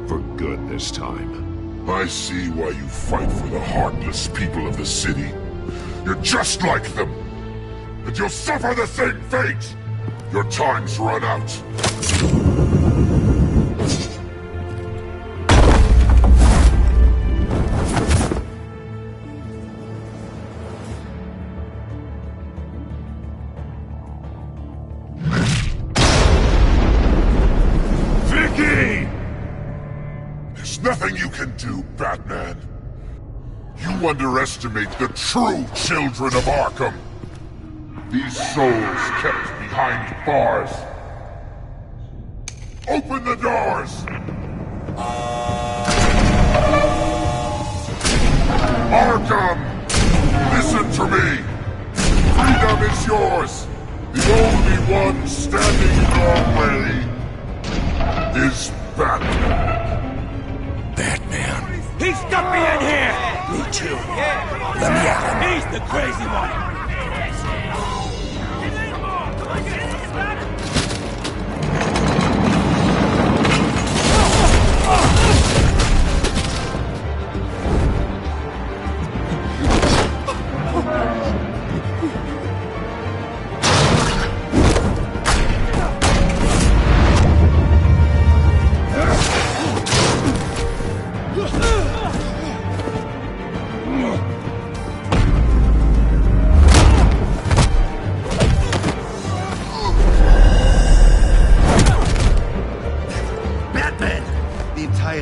For good this time. I see why you fight for the heartless people of the city. You're just like them. And you'll suffer the same fate. Your time's run out. Nothing you can do, Batman. You underestimate the true children of Arkham. These souls kept behind bars. Open the doors! Arkham! Listen to me! Freedom is yours! The only one standing in your way is Batman. Batman. He stuck me in here! Me too. Let me at him. He's the crazy one!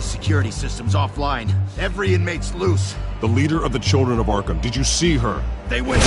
Security system's offline. Every inmate's loose. The leader of the Children of Arkham, did you see her? They went.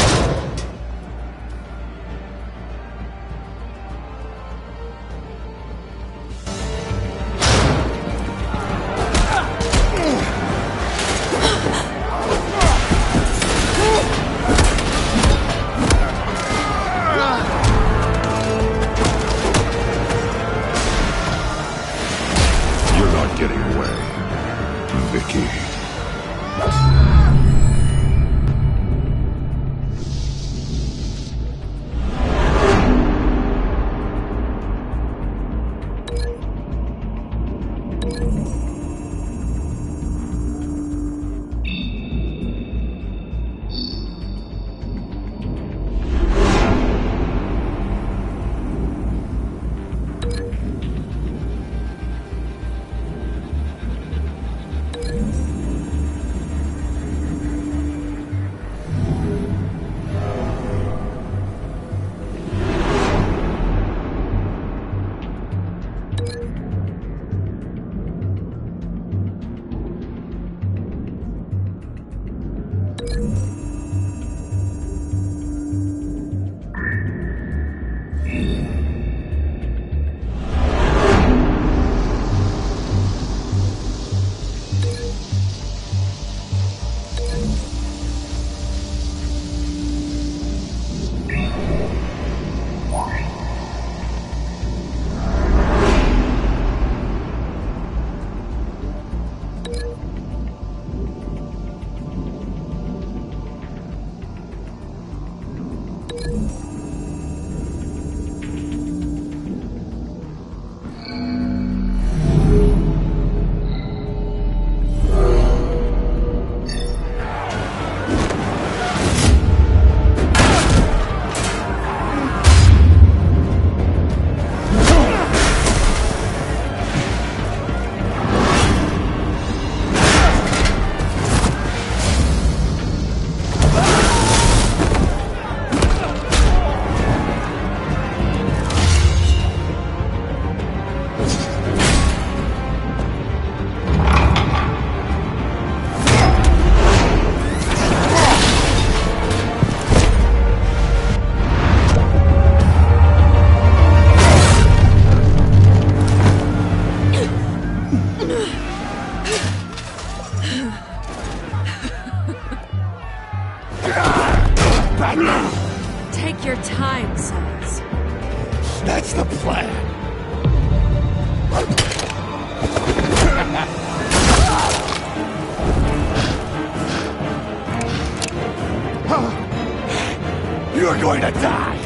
going to die.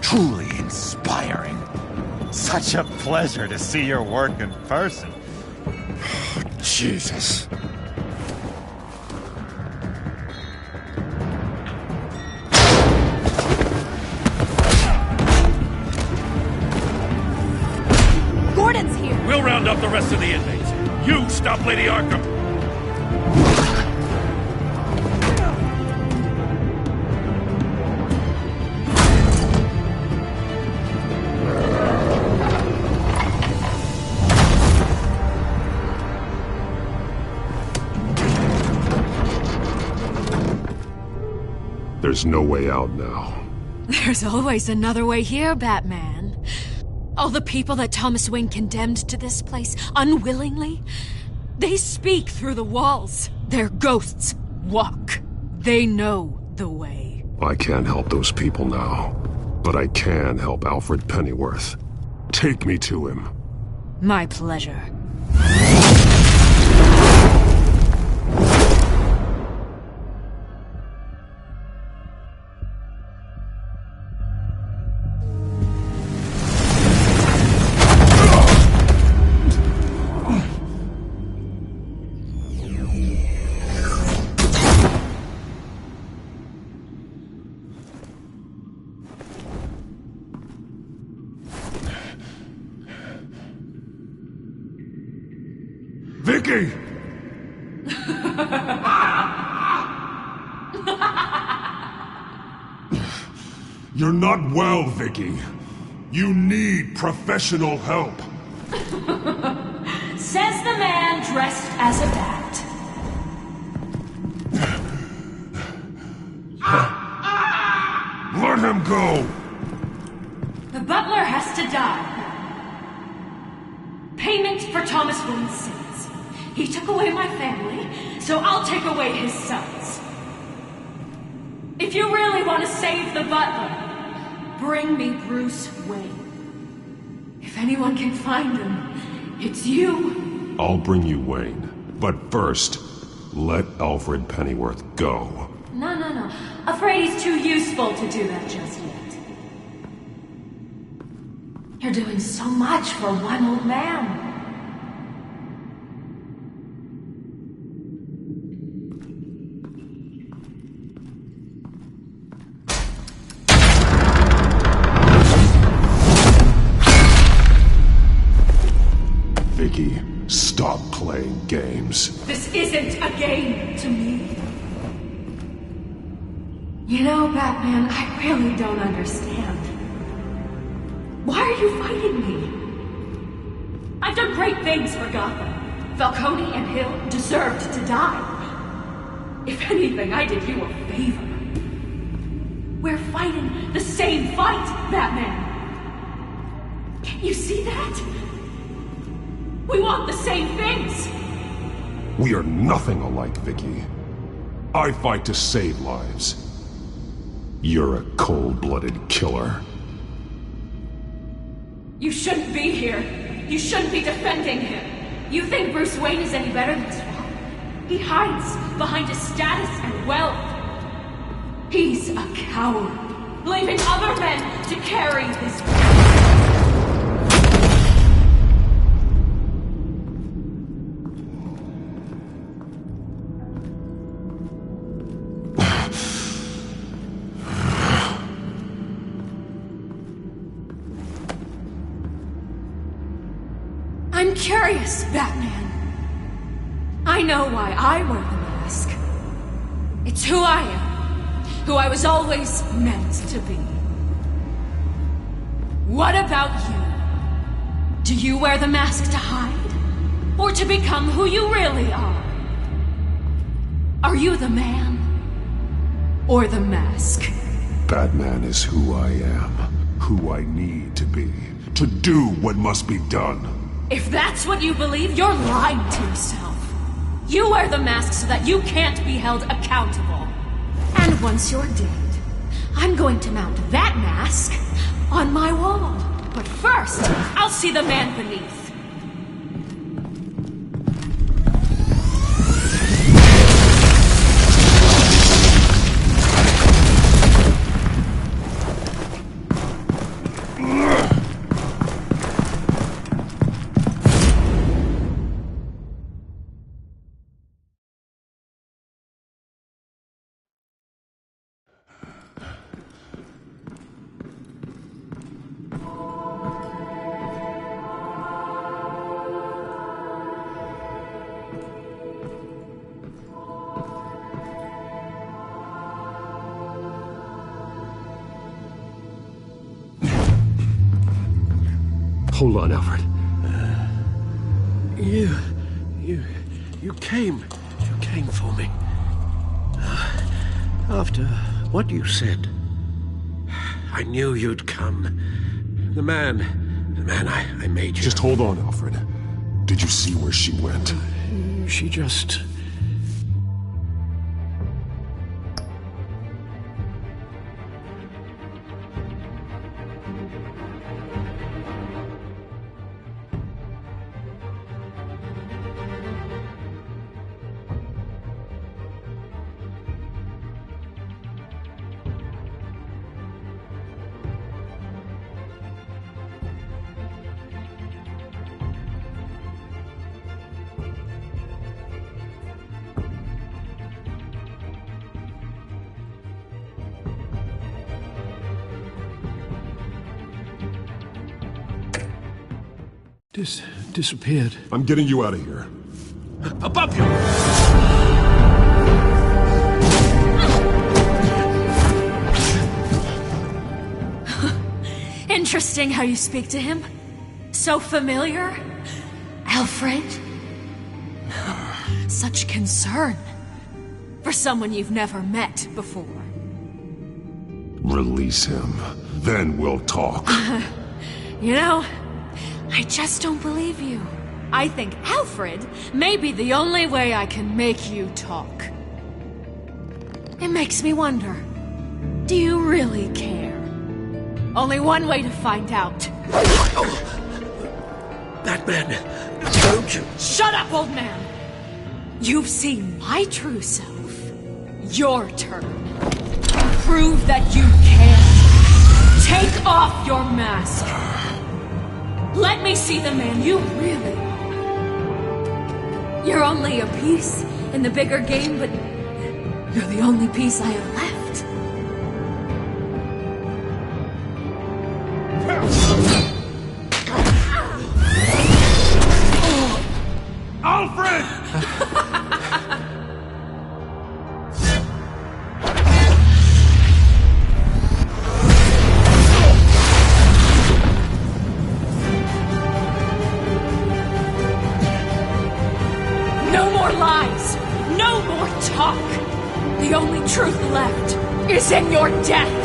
Truly inspiring. Such a pleasure to see your work in person. Jesus. Gordon's here. We'll round up the rest of the inmates. You stop Lady Arkham. There's no way out now. There's always another way here, Batman. All the people that Thomas Wayne condemned to this place unwillingly, they speak through the walls. Their ghosts walk. They know the way. I can't help those people now, but I can help Alfred Pennyworth. Take me to him. My pleasure. Vicky! You're not well, Vicky. You need professional help. Says the man dressed as a bat. Let him go! The butler has to die. Payment for Thomas Wayne's sins. He took away my family, so I'll take away his sons. If you really want to save the butler, bring me Bruce Wayne. If anyone can find him, it's you. I'll bring you Wayne. But first, let Alfred Pennyworth go. No. Afraid he's too useful to do that just yet. You're doing so much for one old man. Vicky, stop playing games. This isn't a game to me. You know, Batman, I really don't understand. Why are you fighting me? I've done great things for Gotham. Falcone and Hill deserved to die. If anything, I did you a favor. We're fighting the same fight, Batman. Can't you see that? We want the same things. We are nothing alike, Vicky. I fight to save lives. You're a cold-blooded killer. You shouldn't be here. You shouldn't be defending him. You think Bruce Wayne is any better than Swamp? He hides behind his status and wealth. He's a coward, leaving other men to carry his weight. I'm curious, Batman. I know why I wear the mask. It's who I am. Who I was always meant to be. What about you? Do you wear the mask to hide? Or to become who you really are? Are you the man? Or the mask? Batman is who I am. Who I need to be. To do what must be done. If that's what you believe, you're lying to yourself. You wear the mask so that you can't be held accountable. And once you're dead, I'm going to mount that mask on my wall. But first, I'll see the man beneath. Hold on, Alfred. You came for me. After what you said, I knew you'd come. The man I made you. Just hold on, Alfred. Did you see where she went? She just... disappeared. I'm getting you out of here. Above you! Interesting how you speak to him. So familiar. Alfred? Such concern. For someone you've never met before. Release him. Then we'll talk. You know, I just don't believe you. I think Alfred may be the only way I can make you talk. It makes me wonder, do you really care? Only one way to find out. Batman, don't you... Shut up, old man! You've seen my true self. Your turn. Prove that you can. Take off your mask. Let me see the man you really are. You're only a piece in the bigger game, but you're the only piece I have left. Alfred! The only truth left is in your death!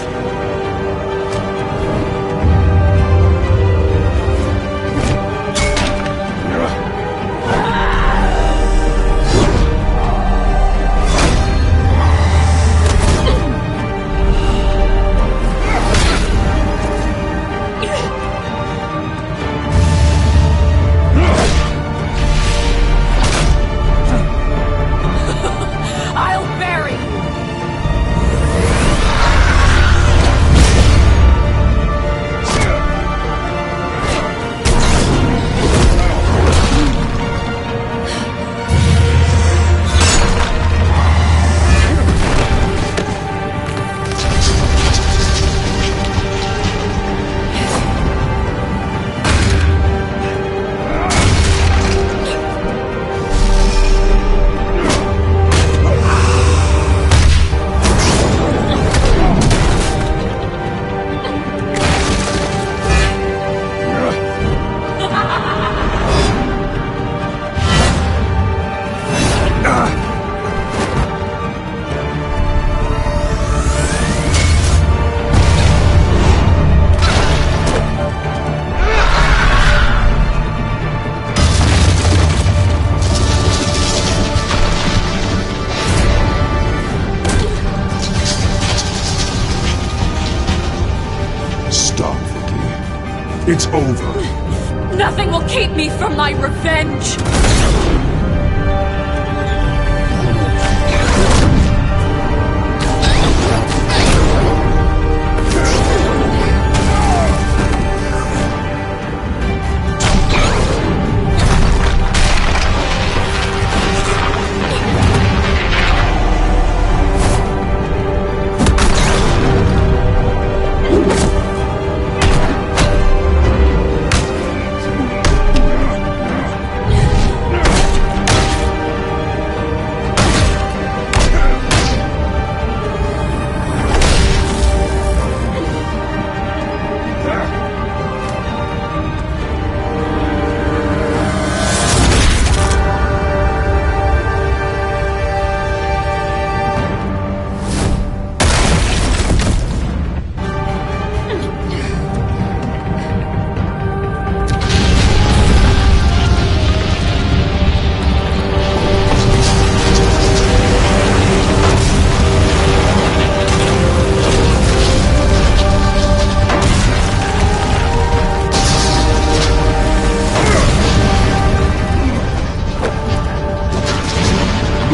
It's over. Nothing will keep me from my revenge!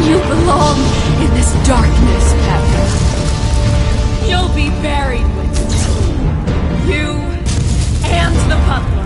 You belong in this darkness, Pepper. You'll be buried with it. You and the butler.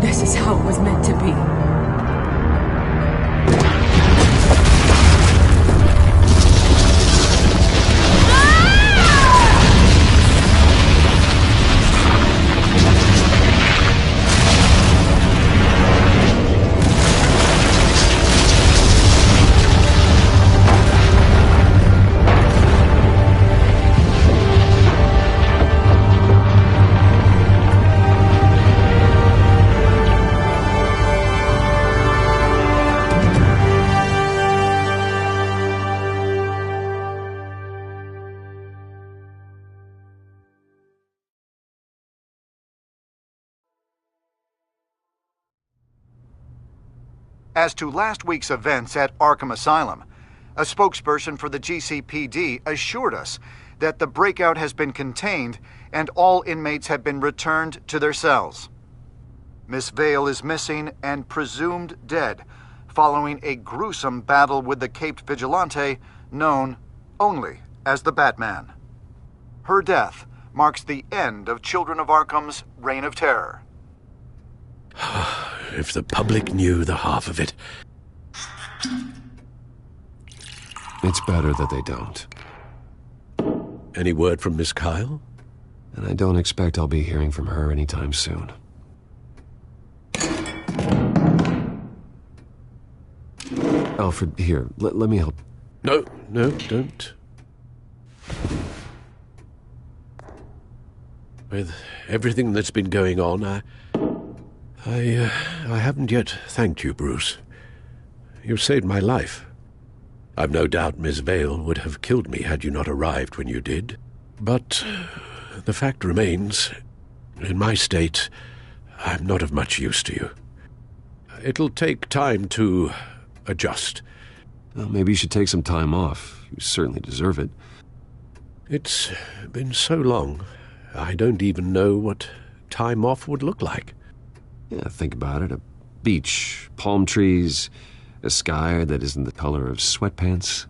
This is how it was meant to be. As to last week's events at Arkham Asylum, a spokesperson for the GCPD assured us that the breakout has been contained and all inmates have been returned to their cells. Miss Vale is missing and presumed dead following a gruesome battle with the caped vigilante known only as the Batman. Her death marks the end of Children of Arkham's reign of terror. If the public knew the half of it. It's better that they don't. Any word from Miss Kyle? And I don't expect I'll be hearing from her anytime soon. Alfred, here, let me help. No, don't. With everything that's been going on, I haven't yet thanked you, Bruce. You've saved my life. I've no doubt Miss Vale would have killed me had you not arrived when you did. But the fact remains, in my state, I'm not of much use to you. It'll take time to adjust. Well, maybe you should take some time off. You certainly deserve it. It's been so long, I don't even know what time off would look like. Yeah, think about it. A beach, palm trees, a sky that isn't the color of sweatpants.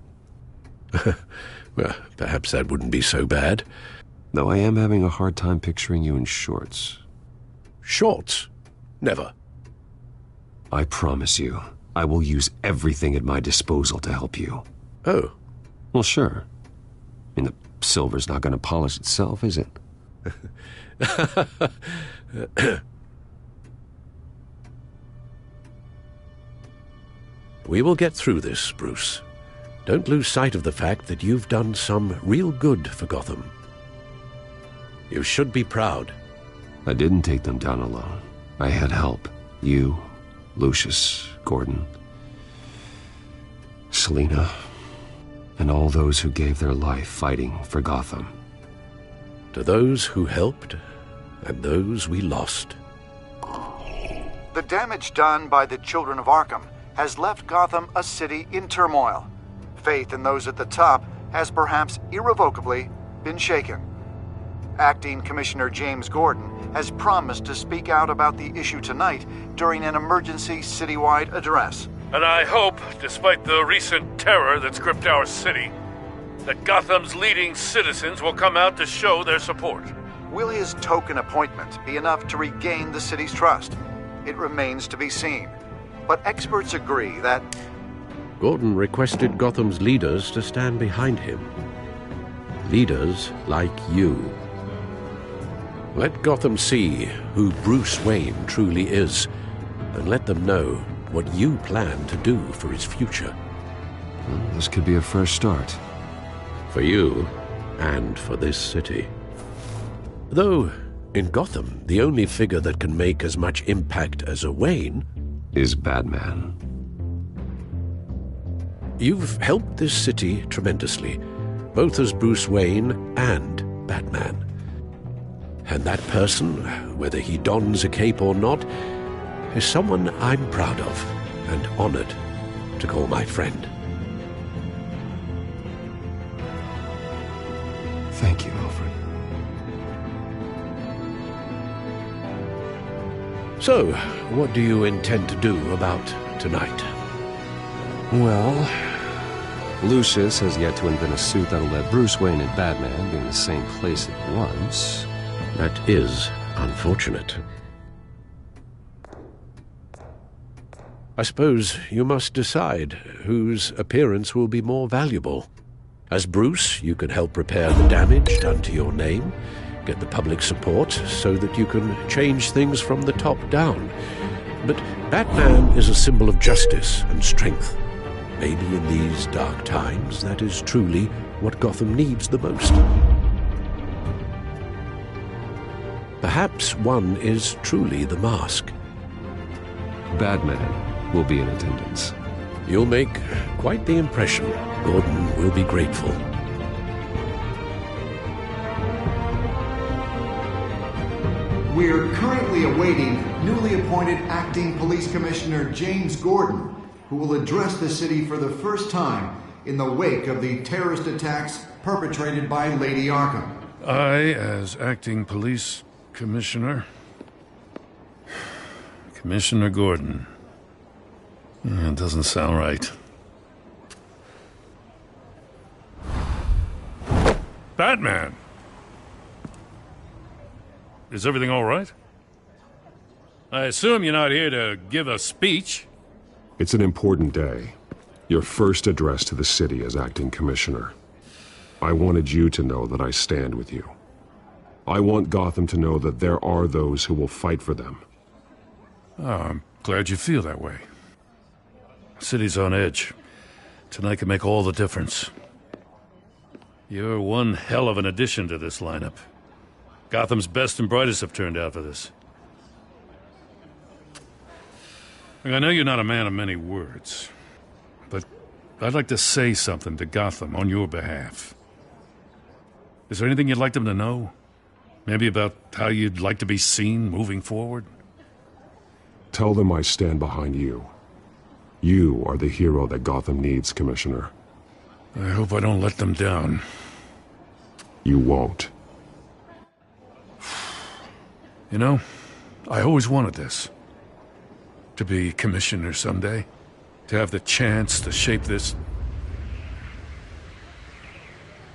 Well, perhaps that wouldn't be so bad. Though I am having a hard time picturing you in shorts. Shorts? Never. I promise you, I will use everything at my disposal to help you. Oh. Well, sure. I mean, the silver's not going to polish itself, is it? We will get through this, Bruce. Don't lose sight of the fact that you've done some real good for Gotham. You should be proud. I didn't take them down alone. I had help. You, Lucius, Gordon, Selina, and all those who gave their life fighting for Gotham. To those who helped, and those we lost. The damage done by the Children of Arkham has left Gotham a city in turmoil. Faith in those at the top has perhaps irrevocably been shaken. Acting Commissioner James Gordon has promised to speak out about the issue tonight during an emergency citywide address. And I hope, despite the recent terror that's gripped our city, that Gotham's leading citizens will come out to show their support. Will his token appointment be enough to regain the city's trust? It remains to be seen. But experts agree that Gordon requested Gotham's leaders to stand behind him. Leaders like you. Let Gotham see who Bruce Wayne truly is, and let them know what you plan to do for his future. Well, this could be a fresh start. For you, and for this city. Though, in Gotham, the only figure that can make as much impact as a Wayne is Batman. You've helped this city tremendously, both as Bruce Wayne and Batman. And that person, whether he dons a cape or not, is someone I'm proud of and honored to call my friend. Thank you, Alfred. So, what do you intend to do about tonight? Well, Lucius has yet to invent a suit that'll let Bruce Wayne and Batman be in the same place at once. That is unfortunate. I suppose you must decide whose appearance will be more valuable. As Bruce, you can help repair the damage done to your name, get the public support so that you can change things from the top down. But Batman is a symbol of justice and strength. Maybe in these dark times, that is truly what Gotham needs the most. Perhaps one is truly the mask. Batman will be in attendance. You'll make quite the impression. Gordon will be grateful. we're currently awaiting newly appointed Acting Police Commissioner James Gordon, who will address the city for the first time in the wake of the terrorist attacks perpetrated by Lady Arkham. I, as Acting Police Commissioner... Commissioner Gordon. It doesn't sound right. Batman! Is everything all right? I assume you're not here to give a speech. It's an important day. Your first address to the city as acting commissioner. I wanted you to know that I stand with you. I want Gotham to know that there are those who will fight for them. Oh, I'm glad you feel that way. City's on edge. Tonight can make all the difference. You're one hell of an addition to this lineup. Gotham's best and brightest have turned out for this. I know you're not a man of many words, but I'd like to say something to Gotham on your behalf. Is there anything you'd like them to know? Maybe about how you'd like to be seen moving forward? Tell them I stand behind you. You are the hero that Gotham needs, Commissioner. I hope I don't let them down. You won't. You know, I always wanted this. To be commissioner someday. To have the chance to shape this.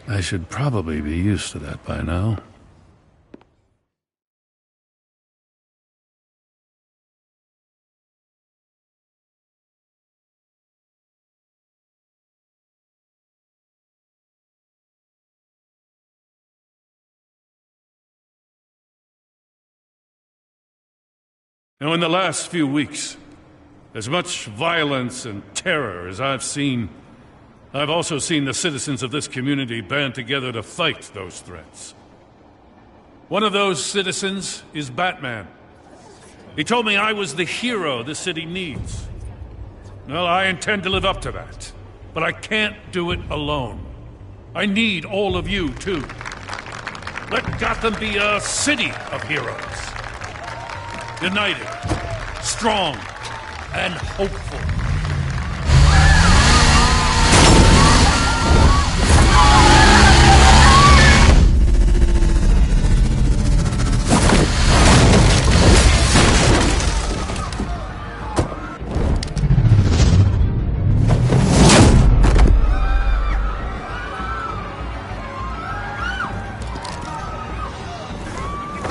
I should probably be used to that by now. Now, in the last few weeks, as much violence and terror as I've seen, I've also seen the citizens of this community band together to fight those threats. One of those citizens is Batman. He told me I was the hero the city needs. Well, I intend to live up to that, but I can't do it alone. I need all of you, too. Let Gotham be a city of heroes. United, strong, and hopeful.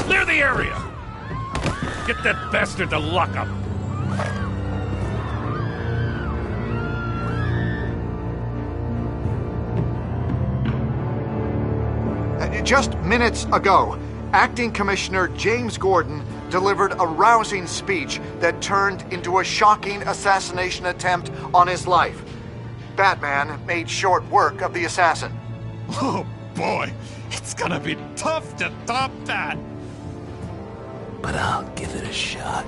Clear the area! Get that bastard to lock up! Just minutes ago, Acting Commissioner James Gordon delivered a rousing speech that turned into a shocking assassination attempt on his life. Batman made short work of the assassin. Oh boy, it's gonna be tough to top that. But I'll give it a shot.